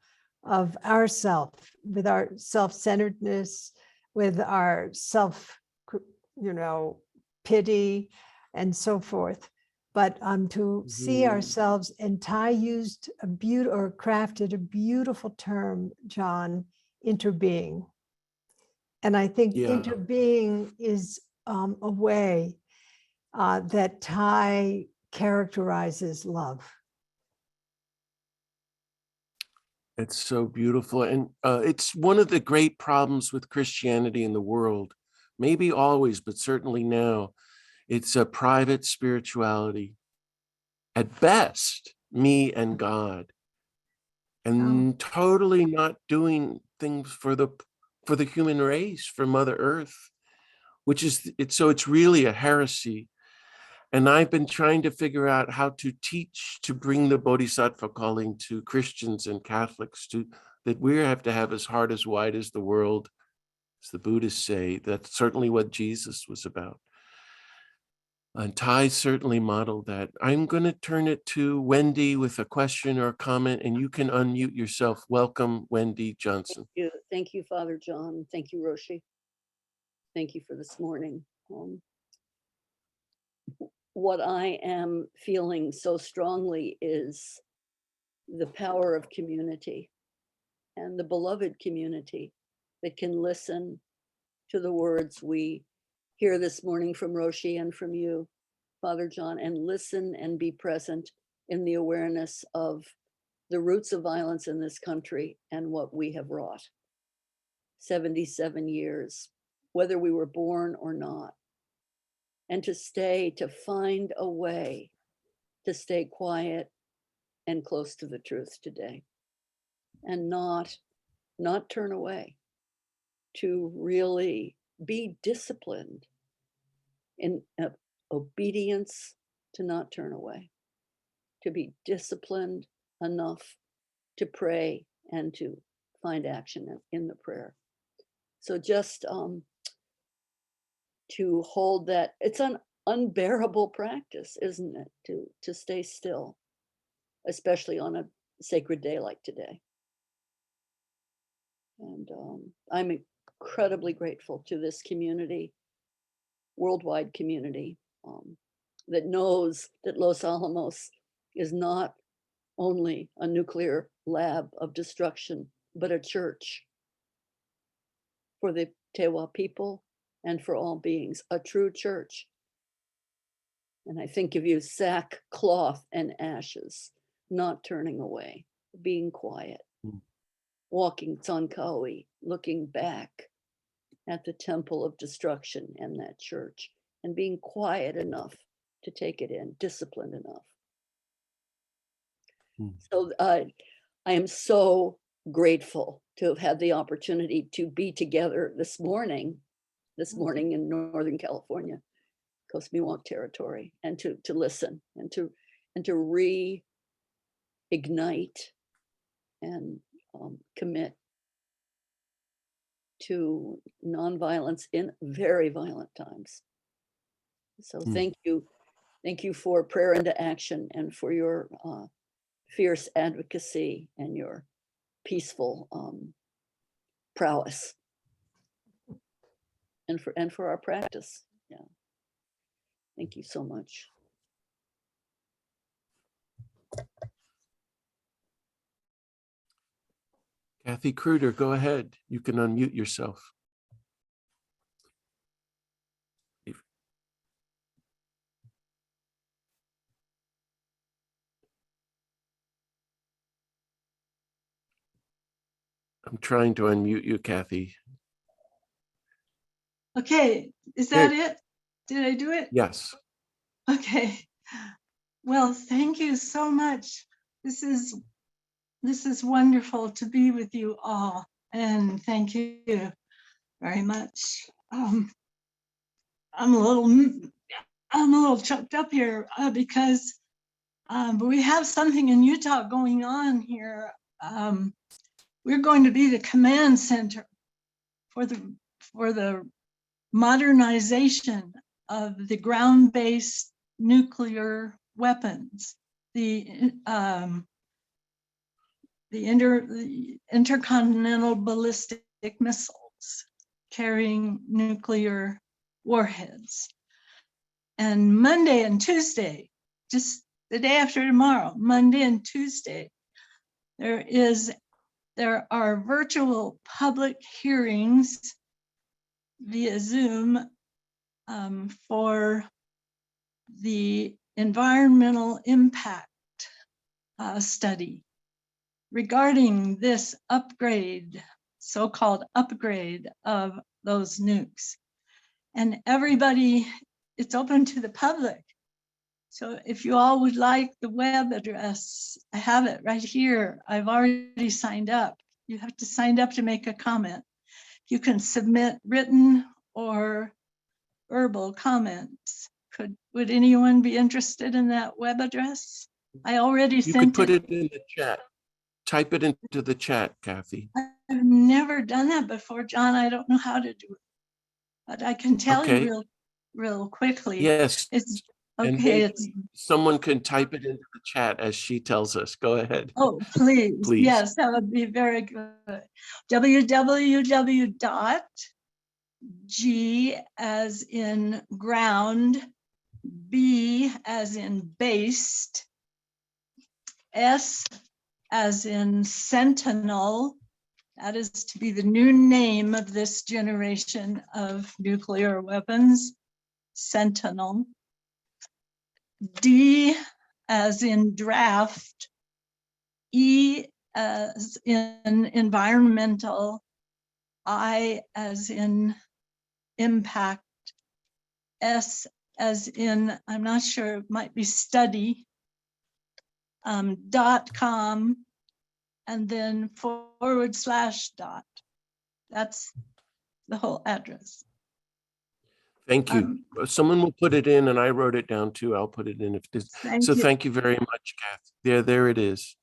of ourself, with our self-centeredness, with our self, pity and so forth. But to see ourselves, and Ty used crafted a beautiful term, John, interbeing. And I think interbeing is a way that Ty characterizes love. It's so beautiful. And it's one of the great problems with Christianity in the world, maybe always, but certainly now. It's a private spirituality, at best, me and God, and totally not doing things for the human race, for Mother Earth, which is it's really a heresy. And I've been trying to figure out how to teach, to bring the Bodhisattva calling to Christians and Catholics, that we have to have as heart as wide as the world, as the Buddhists say. That's certainly what Jesus was about. And Ty certainly modeled that. I'm going to turn it to Wendy with a question or a comment, and you can unmute yourself. Welcome, Wendy Johnson. Thank you, Father John. Thank you, Roshi. Thank you for this morning. What I am feeling so strongly is the power of community, and the beloved community that can listen to the words we hear this morning from Roshi and from you, Father John, and listen and be present in the awareness of the roots of violence in this country and what we have wrought. 77 years, whether we were born or not. And to find a way to stay quiet and close to the truth today, and not turn away, to really be disciplined in obedience, to not turn away, to be disciplined enough to pray and to find action in the prayer. So just to hold that, it's an unbearable practice, isn't it, to stay still, especially on a sacred day like today. And I'm incredibly grateful to this community, worldwide community, that knows that Los Alamos is not only a nuclear lab of destruction, but a church for the Tewa people and for all beings, a true church. And I think of you, sackcloth and ashes, not turning away, being quiet, walking Tsankawi, looking back at the temple of destruction and that church, and being quiet enough to take it in, disciplined enough. So I am so grateful to have had the opportunity to be together this morning in Northern California, Coast Miwok territory, and to listen and to reignite and commit to nonviolence in very violent times. So thank you for prayer into action, and for your fierce advocacy and your peaceful prowess, and for our practice. Yeah. Thank you so much. Kathy Kruder, go ahead. You can unmute yourself. I'm trying to unmute you, Kathy. Okay, is that it? Did I do it? Yes. Okay. Well, thank you so much. This is wonderful to be with you all, and thank you very much. I'm a little choked up here because we have something in Utah going on here. We're going to be the command center for the modernization of the ground-based nuclear weapons, the intercontinental ballistic missiles carrying nuclear warheads. And Monday and Tuesday, just the day after tomorrow, Monday and Tuesday, there are virtual public hearings via Zoom for the environmental impact study regarding this upgrade, so-called upgrade of those nukes. And everybody, it's open to the public. So if you all would like the web address, I have it right here. I've already signed up. You have to sign up to make a comment. You can submit written or verbal comments. Would anyone be interested in that web address? I already You could sent put it. it in the chat. Type it into the chat, Kathy. I've never done that before, John. I don't know how to do it, but I can tell Okay. you real quickly. Yes. It's And okay. maybe It's someone can type it into the chat as she tells us. Go ahead. oh, please. Please. Yes, that would be very good. www.g as in ground, B as in based, S as in sentinel. That is to be the new name of this generation of nuclear weapons, Sentinel. D as in draft, E as in environmental, I as in impact, S as in, I'm not sure, it might be study, .com, and then /. That's the whole address. Thank you. Someone will put it in, and I wrote it down too. I'll put it in if this. So thank you very much, Kath. There it is.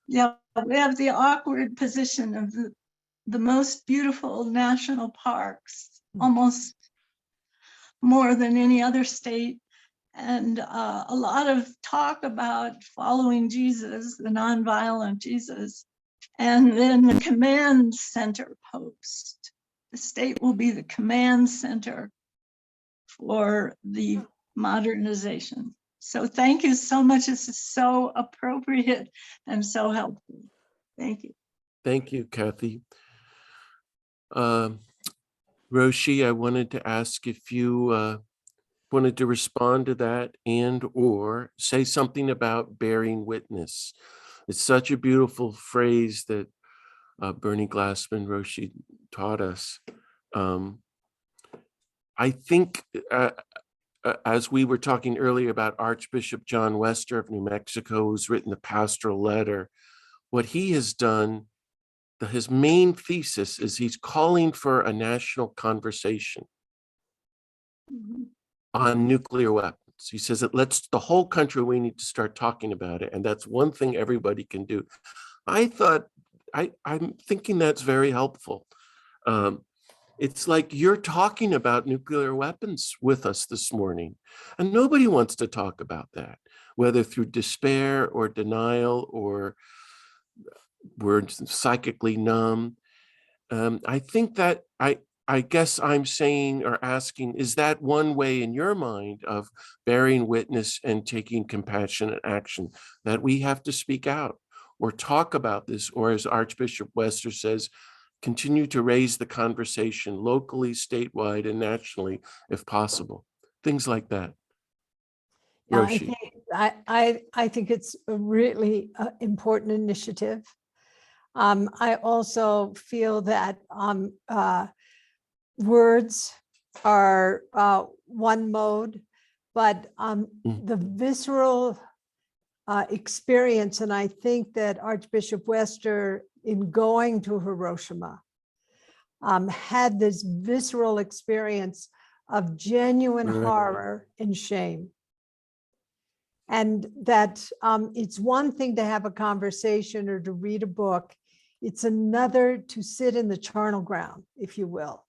Yeah, we have the awkward position of the most beautiful national parks, almost more than any other state. And a lot of talk about following Jesus, the nonviolent Jesus, and then the command center post. The state will be the command center for the modernization. So thank you so much. This is so appropriate and so helpful. Thank you. Thank you, Kathy. Roshi, I wanted to ask if you wanted to respond to that and or say something about bearing witness. It's such a beautiful phrase that Bernie Glassman Roshi taught us. I think as we were talking earlier about Archbishop John Wester of New Mexico, who's written the pastoral letter, what he has done, his main thesis is he's calling for a national conversation on nuclear weapons. He says that the whole country, we need to start talking about it. And that's one thing everybody can do. I'm thinking that's very helpful. It's like you're talking about nuclear weapons with us this morning, and nobody wants to talk about that, whether through despair or denial or we're psychically numb. I think that I guess I'm saying or asking, is that one way in your mind of bearing witness and taking compassionate action, that we have to speak out or talk about this, or as Archbishop Wester says, continue to raise the conversation locally, statewide, and nationally, if possible. Things like that. Roshi. I think it's a really important initiative. I also feel that words are one mode, But Mm. the visceral experience, and I think that Archbishop Wester, in going to Hiroshima, had this visceral experience of genuine Right. horror and shame. And that it's one thing to have a conversation or to read a book. It's another to sit in the charnel ground, if you will,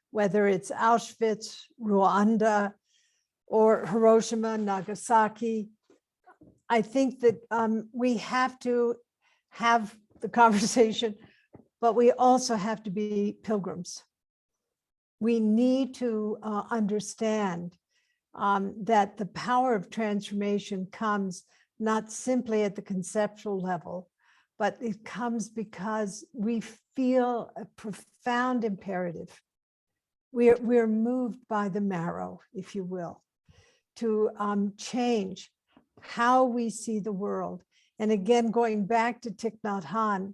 whether it's Auschwitz, Rwanda, or Hiroshima, Nagasaki. I think that we have to have the conversation, but we also have to be pilgrims. We need to understand that the power of transformation comes not simply at the conceptual level, but it comes because we feel a profound imperative. We're moved by the marrow, if you will, to change how we see the world. And again, going back to Thich Nhat Hanh,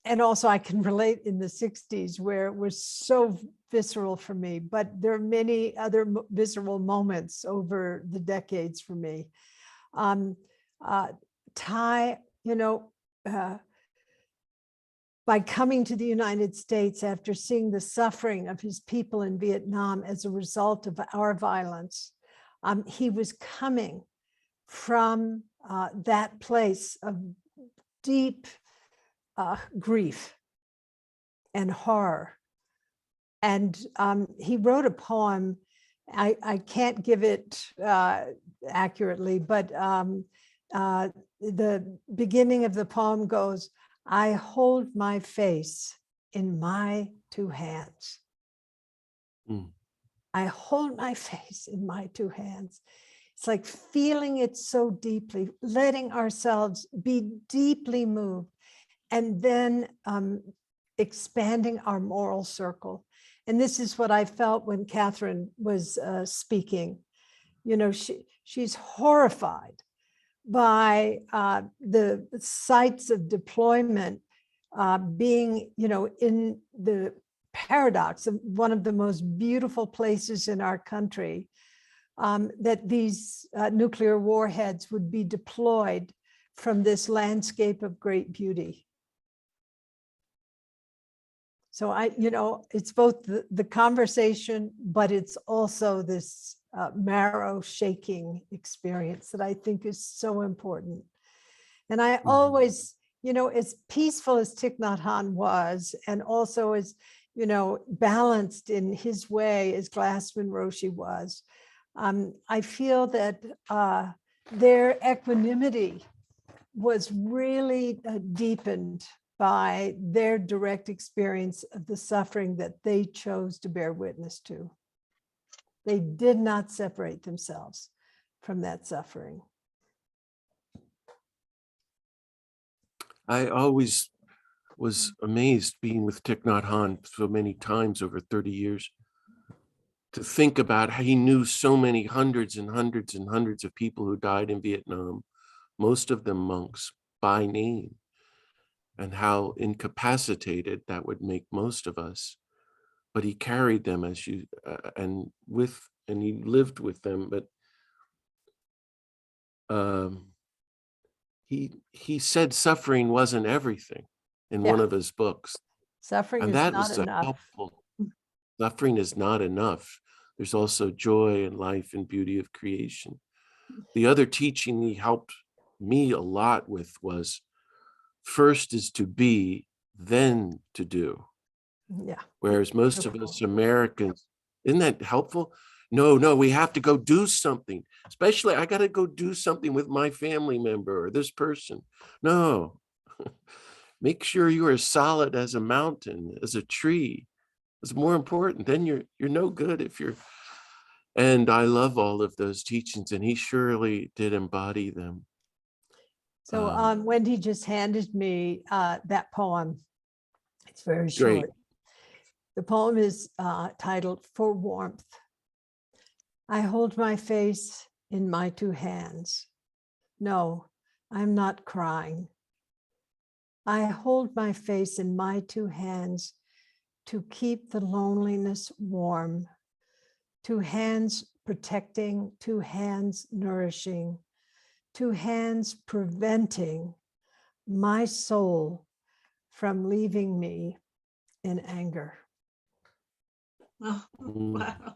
and also I can relate in the 60s where it was so visceral for me, but there are many other visceral moments over the decades for me. Thai, by coming to the United States after seeing the suffering of his people in Vietnam as a result of our violence, he was coming from that place of deep grief and horror. And he wrote a poem, I can't give it accurately, but the beginning of the poem goes, "I hold my face in my two hands." Mm. I hold my face in my two hands. It's like feeling it so deeply, letting ourselves be deeply moved, and then expanding our moral circle. And this is what I felt when Catherine was speaking. She's horrified by the sites of deployment being, in the paradox of one of the most beautiful places in our country, that these nuclear warheads would be deployed from this landscape of great beauty. So it's both the conversation, but it's also this marrow shaking experience that I think is so important. And I always, as peaceful as Thich Nhat Hanh was, and also as, balanced in his way as Glassman Roshi was, I feel that their equanimity was really deepened by their direct experience of the suffering that they chose to bear witness to. They did not separate themselves from that suffering. I always was amazed being with Thich Nhat Hanh so many times over 30 years to think about how he knew so many hundreds and hundreds and hundreds of people who died in Vietnam, most of them monks, by name, and how incapacitated that would make most of us. But he carried them and he lived with them. But he said suffering wasn't everything in one of his books. Suffering And is that not was enough. helpful. Suffering is not enough. There's also joy and life and beauty of creation. The other teaching he helped me a lot with was first is to be, then to do. Yeah. Whereas most of us Americans, isn't that helpful? No, we have to go do something. Especially I got to go do something with my family member or this person. No, make sure you are solid as a mountain, as a tree. It's more important. Then you're no good if you're. And I love all of those teachings, and he surely did embody them. So Wendy just handed me that poem. It's very Great. short. The poem is titled "For Warmth." I hold my face in my two hands. No, I'm not crying. I hold my face in my two hands to keep the loneliness warm, two hands protecting, two hands nourishing, two hands preventing my soul from leaving me in anger. Oh, Mm. wow.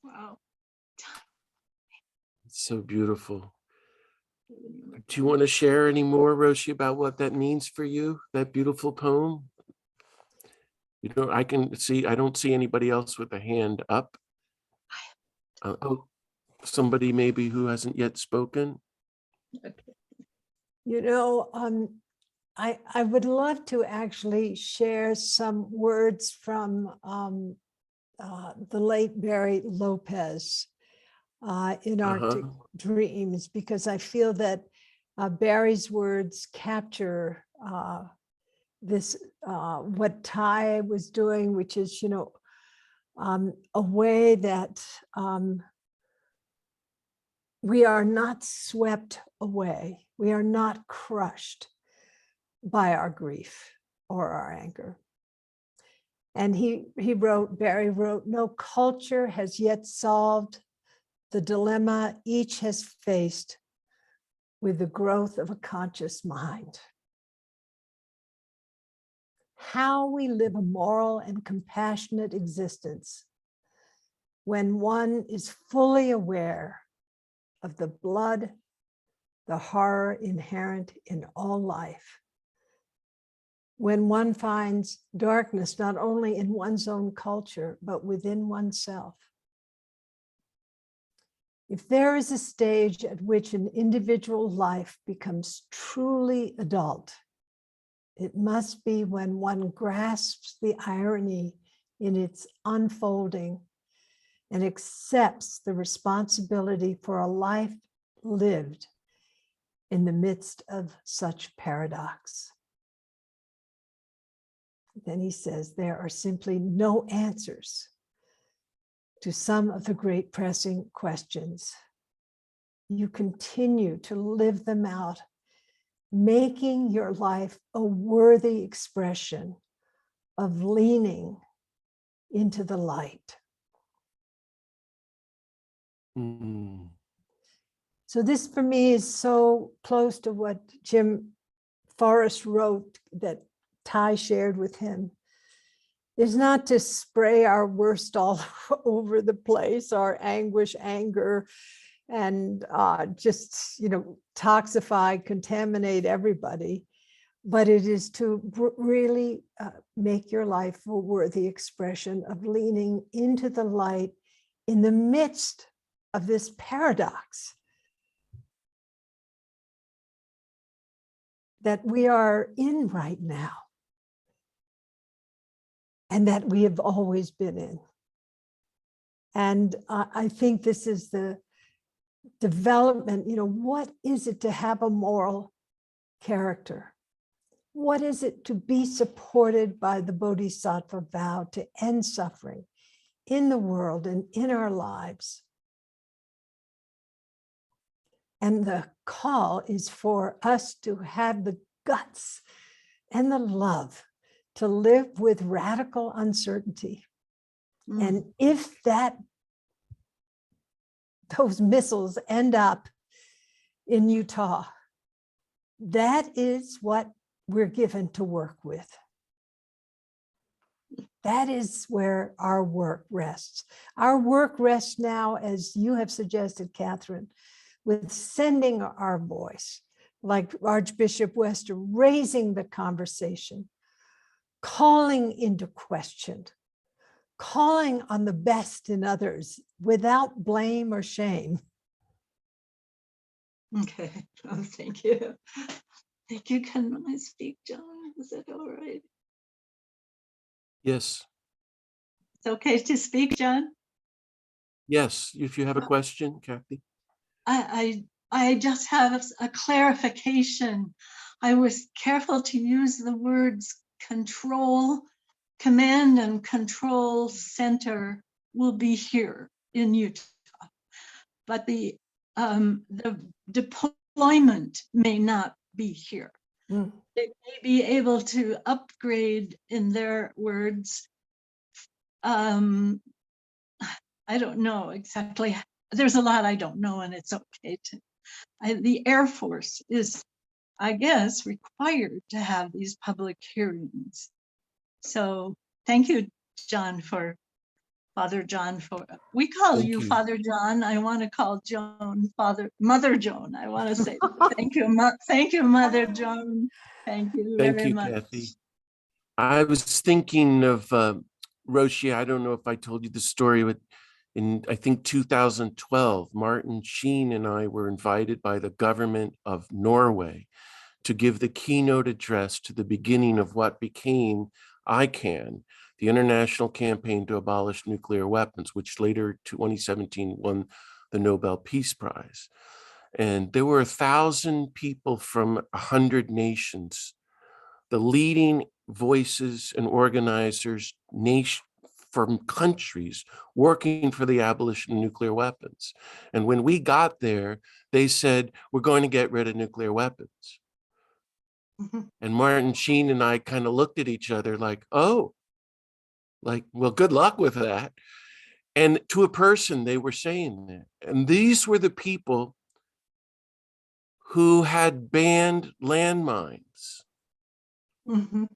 Wow. It's so beautiful. Do you want to share any more, Roshi, about what that means for you, that beautiful poem? You know, I don't see anybody else with a hand up. Oh, somebody maybe who hasn't yet spoken. You know, I would love to actually share some words from the late Barry Lopez in Arctic Dreams, because I feel that Barry's words capture this, what Ty was doing, which is, you know, a way that we are not swept away. We are not crushed by our grief or our anger. And Barry wrote, no culture has yet solved the dilemma each has faced with the growth of a conscious mind. How we live a moral and compassionate existence when one is fully aware of the blood, the horror inherent in all life. When one finds darkness not only in one's own culture, but within oneself. If there is a stage at which an individual life becomes truly adult, it must be when one grasps the irony in its unfolding and accepts the responsibility for a life lived in the midst of such paradox. Then he says, there are simply no answers to some of the great pressing questions. You continue to live them out, making your life a worthy expression of leaning into the light. Mm. So this for me is so close to what Jim Forrest wrote that Ty shared with him. Is not to spray our worst all over the place, our anguish, anger, and just, you know, toxify, contaminate everybody, but it is to really make your life a worthy expression of leaning into the light in the midst of this paradox that we are in right now and that we have always been in. And I think this is the development, you know, what is it to have a moral character? What is it to be supported by the Bodhisattva vow to end suffering in the world and in our lives? And the call is for us to have the guts and the love to live with radical uncertainty. And if those missiles end up in Utah, that is what we're given to work with. That is where our work rests. Our work rests now, as you have suggested, Catherine, with sending our voice, like Archbishop Wester, raising the conversation, calling into question, calling on the best in others without blame or shame. Okay, oh, thank you. Thank you. Can I speak, John? Is that all right? Yes, It's okay to speak, John? yes. If you have a question, Kathy. I just have a clarification. I was careful to use the words control, command and control center will be here in Utah, but the deployment may not be here. they may be able to upgrade, in their words. I don't know exactly. There's a lot I don't know, and it's okay to. The Air Force is, I guess, required to have these public hearings. So thank you, John, for Father John, for we call Thank you you. Father John. I want to call Joan Mother Joan. I want to say thank you, thank you, Mother Joan. Thank you Thank very you, much. Kathy. I was thinking of Roshi. I don't know if I told you the story, but in, I think, 2012, Martin Sheen and I were invited by the government of Norway to give the keynote address to the beginning of what became ICANN, the International Campaign to Abolish Nuclear Weapons, which later, 2017, won the Nobel Peace Prize. And there were 1,000 people from 100 nations, the leading voices and organizers from countries working for the abolition of nuclear weapons. And when we got there, they said, we're going to get rid of nuclear weapons. Mhm. And Martin Sheen and I kind of looked at each other like, oh, like, well, good luck with that. And to a person, they were saying that. And these were the people who had banned landmines. Mhm.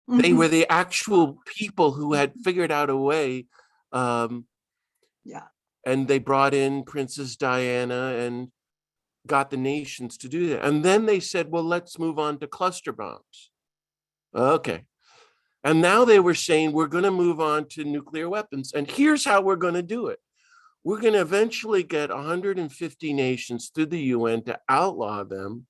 They Mhm. were the actual people who had figured out a way. Yeah. And they brought in Princess Diana and got the nations to do that. And then they said, well, let's move on to cluster bombs. Okay. And now they were saying, we're going to move on to nuclear weapons. And here's how we're going to do it. We're going to eventually get 150 nations through the UN to outlaw them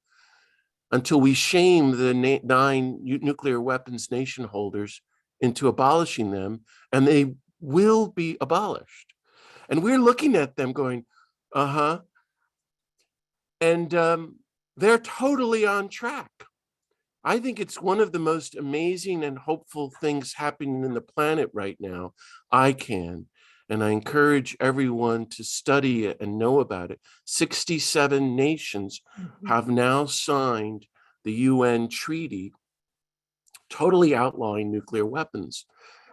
until we shame the 9 nuclear weapons nation holders into abolishing them, and they will be abolished. And we're looking at them going, uh-huh. And they're totally on track. I think it's one of the most amazing and hopeful things happening in the planet right now. And I encourage everyone to study it and know about it. 67 nations have now signed the UN treaty totally outlawing nuclear weapons.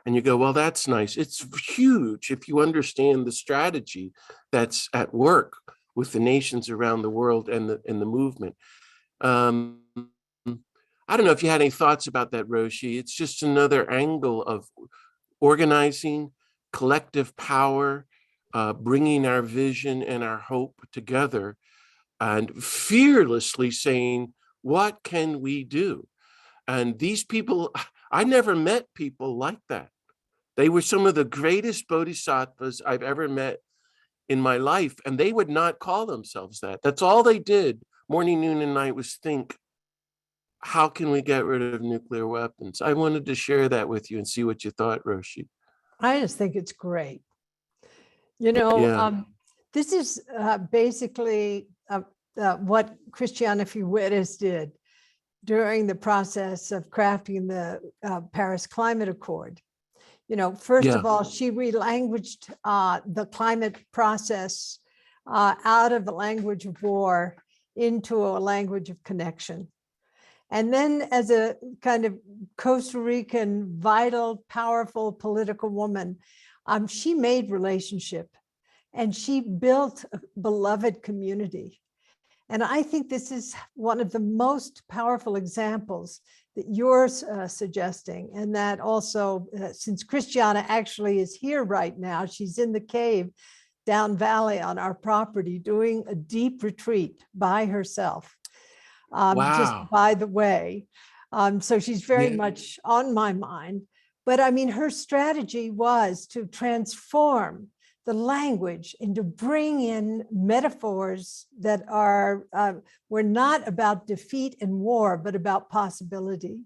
And you go, well, that's nice. It's huge if you understand the strategy that's at work with the nations around the world and the movement. I don't know if you had any thoughts about that, Roshi. It's just another angle of organizing, collective power, bringing our vision and our hope together, and fearlessly saying, what can we do? And these people, I never met people like that. They were some of the greatest bodhisattvas I've ever met in my life, and they would not call themselves that. That's all they did morning, noon, and night was think, how can we get rid of nuclear weapons? I wanted to share that with you and see what you thought, Roshi. I just think it's great. You know, Yeah. this is basically what Christiana Fuentes did during the process of crafting the Paris Climate Accord. You know, first of Yeah. all, she relanguaged the climate process out of the language of war into a language of connection. And then as a kind of Costa Rican, vital, powerful political woman, she made relationship and she built a beloved community. And I think this is one of the most powerful examples that you're suggesting. And that also, since Christiana actually is here right now, she's in the cave down valley on our property doing a deep retreat by herself. Just Wow. by the way. So she's very Yeah. much on my mind. But I mean, her strategy was to transform the language and to bring in metaphors that are were not about defeat and war, but about possibility.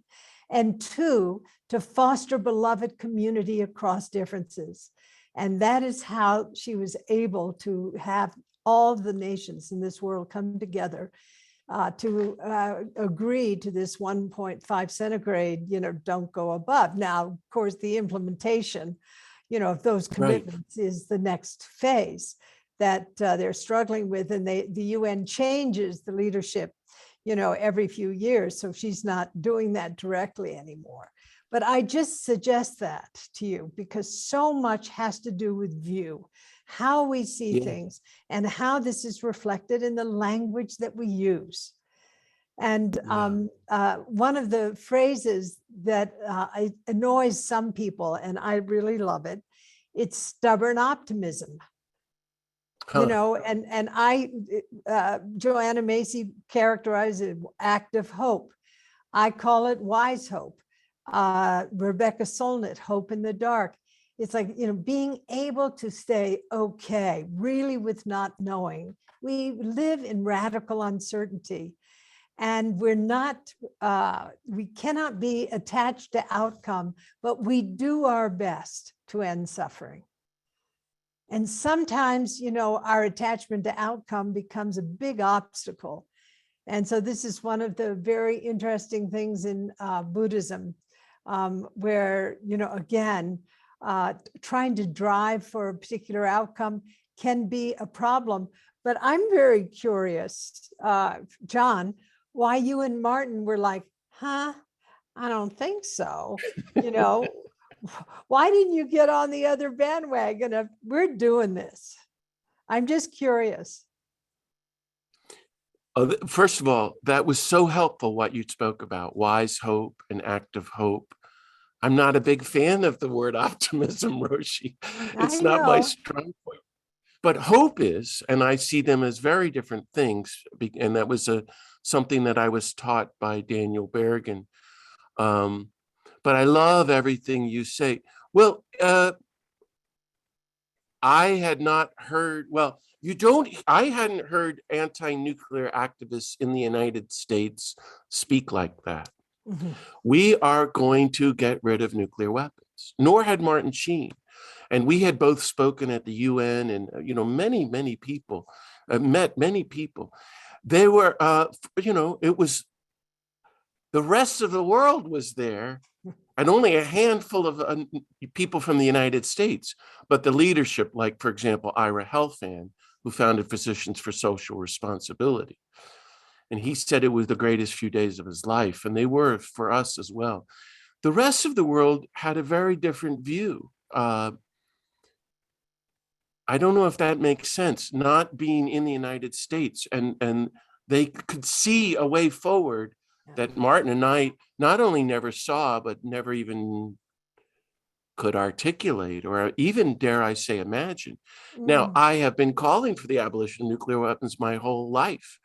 And two, to foster beloved community across differences. And that is how she was able to have all the nations in this world come together to agree to this 1.5 centigrade, you know, don't go above. Now, of course, the implementation, you know, of those commitments is the next phase that they're struggling with, and the UN changes the leadership, every few years. So she's not doing that directly anymore. But I just suggest that to you because so much has to do with view, how we see Yeah. things and how this is reflected in the language that we use. And one of the phrases that annoys some people, and I really love it, it's stubborn optimism. And Joanna Macy characterized it active hope. I call it wise hope. Rebecca Solnit, hope in the dark. It's like, being able to stay okay, really with not knowing. We live in radical uncertainty and we're not, we cannot be attached to outcome, but we do our best to end suffering. And sometimes, our attachment to outcome becomes a big obstacle. And so this is one of the very interesting things in Buddhism, where, again, trying to drive for a particular outcome can be a problem. But I'm very curious, John, why you and Martin were like, I don't think so. Why didn't you get on the other bandwagon of we're doing this? I'm just curious. First of all, that was so helpful what you spoke about, wise hope and active hope. I'm not a big fan of the word optimism, Roshi. It's not my strong point. But hope is, and I see them as very different things. And that was something that I was taught by Daniel Berrigan. But I love everything you say. Well, I had not heard, I hadn't heard anti-nuclear activists in the United States speak like that. Mm-hmm. We are going to get rid of nuclear weapons, nor had Martin Sheen. And we had both spoken at the UN and, many people, met many people. They were, it was, the rest of the world was there and only a handful of people from the United States, but the leadership, like, for example, Ira Helfand, who founded Physicians for Social Responsibility. And he said it was the greatest few days of his life, and they were for us as well. The rest of the world had a very different view. I don't know if that makes sense, not being in the United States, and they could see a way forward that Martin and I not only never saw, but never even could articulate or even, dare I say, imagine. Now, I have been calling for the abolition of nuclear weapons my whole life.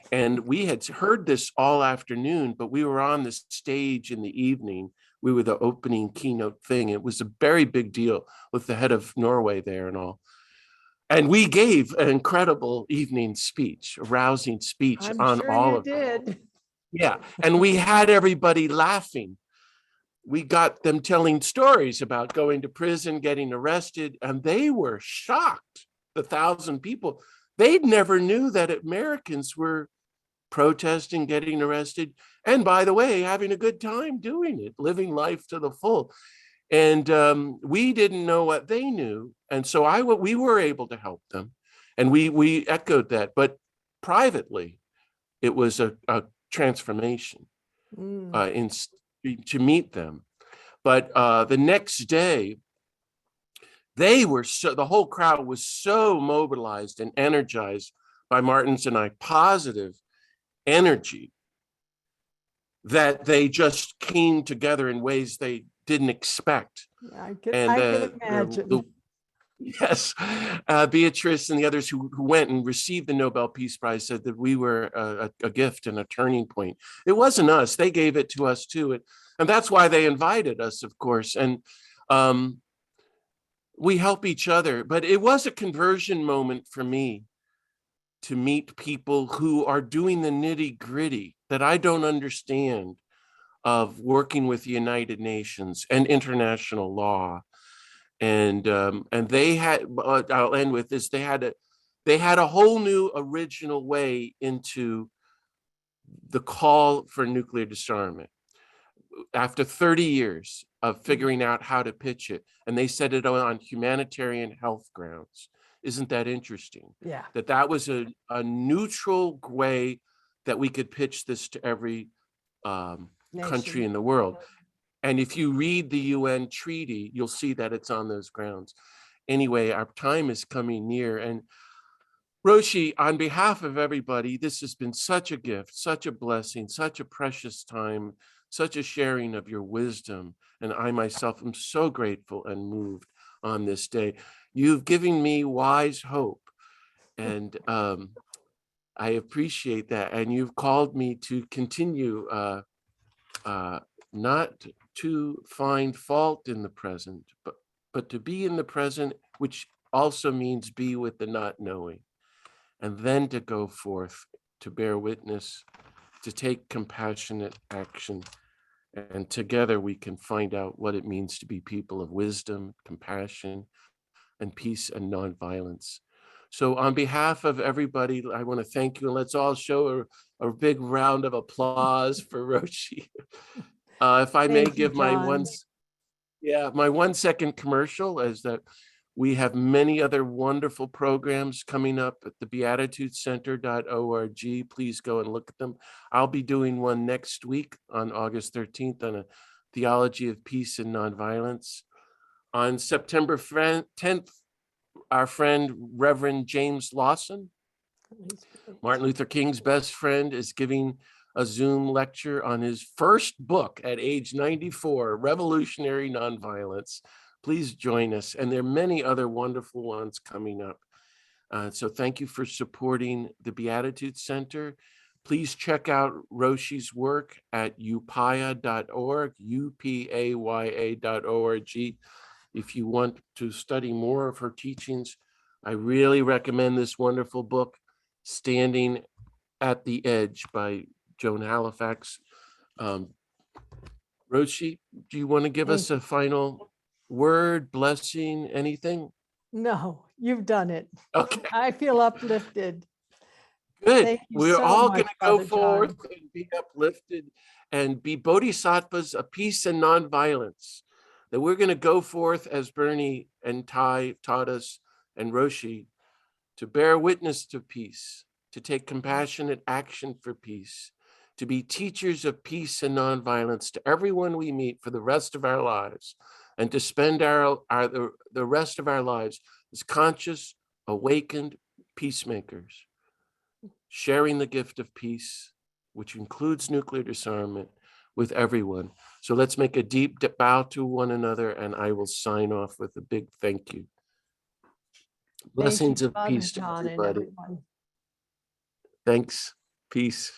And we had heard this all afternoon, but we were on the stage in the evening. We were the opening keynote thing. It was a very big deal with the head of Norway there and all. And we gave an incredible evening speech, a rousing speech on all of it. Yeah, and we had everybody laughing. We got them telling stories about going to prison, getting arrested, and they were shocked, the 1,000 people. They never knew that Americans were protesting, getting arrested, and by the way, having a good time doing it, living life to the full. And we didn't know what they knew. And so we were able to help them. And we echoed that, but privately, it was a transformation to meet them. But the next day, the whole crowd was so mobilized and energized by Martin's and I positive energy that they just came together in ways they didn't expect. I can imagine. Yes, Beatrice and the others who went and received the Nobel Peace Prize said that we were a gift and a turning point. It wasn't us, they gave it to us too. And that's why they invited us, of course. And we help each other, but it was a conversion moment for me to meet people who are doing the nitty gritty that I don't understand of working with the United Nations and international law. And they had, I'll end with this, they had a whole new original way into the call for nuclear disarmament after 30 years of figuring out how to pitch it. And they set it on humanitarian health grounds. Isn't that interesting? Yeah. That was a neutral way that we could pitch this to every country Nation. in the world. And if you read the UN treaty, you'll see that it's on those grounds. Anyway, our time is coming near. And Roshi, on behalf of everybody, this has been such a gift, such a blessing, such a precious time, such a sharing of your wisdom. And I myself am so grateful and moved on this day. You've given me wise hope. And I appreciate that. And you've called me to continue not to find fault in the present, but to be in the present, which also means be with the not knowing, and then to go forth, to bear witness, to take compassionate action. And together we can find out what it means to be people of wisdom, compassion, and peace and nonviolence. So on behalf of everybody, I want to thank you, and let's all show a big round of applause for Roshi. If I may Thank you, give my John. my 1 second commercial is that we have many other wonderful programs coming up at the beatitudecenter.org. Please go and look at them. I'll be doing one next week on August 13th on a theology of peace and nonviolence. On September 10th, our friend, Reverend James Lawson, Martin Luther King's best friend, is giving a Zoom lecture on his first book at age 94, Revolutionary Nonviolence. Please join us. And there are many other wonderful ones coming up. So thank you for supporting the Beatitude Center. Please check out Roshi's work at upaya.org, upaya.org. If you want to study more of her teachings, I really recommend this wonderful book, Standing at the Edge by Joan Halifax. Roshi, do you want to give us a final word, blessing, anything? No, you've done it. Okay, I feel uplifted. good. Thank you We're so all much, going to go Father John. forth and be uplifted and be bodhisattvas of peace and nonviolence. That we're going to go forth, as Bernie and Ty taught us, and Roshi, to bear witness to peace, to take compassionate action for peace, to be teachers of peace and nonviolence to everyone we meet for the rest of our lives, and to spend the rest of our lives as conscious, awakened peacemakers, sharing the gift of peace, which includes nuclear disarmament, with everyone. So let's make a deep bow to one another, and I will sign off with a big thank you. Blessings Thank you, of Father peace to John, and everybody. everyone. Thanks. Peace.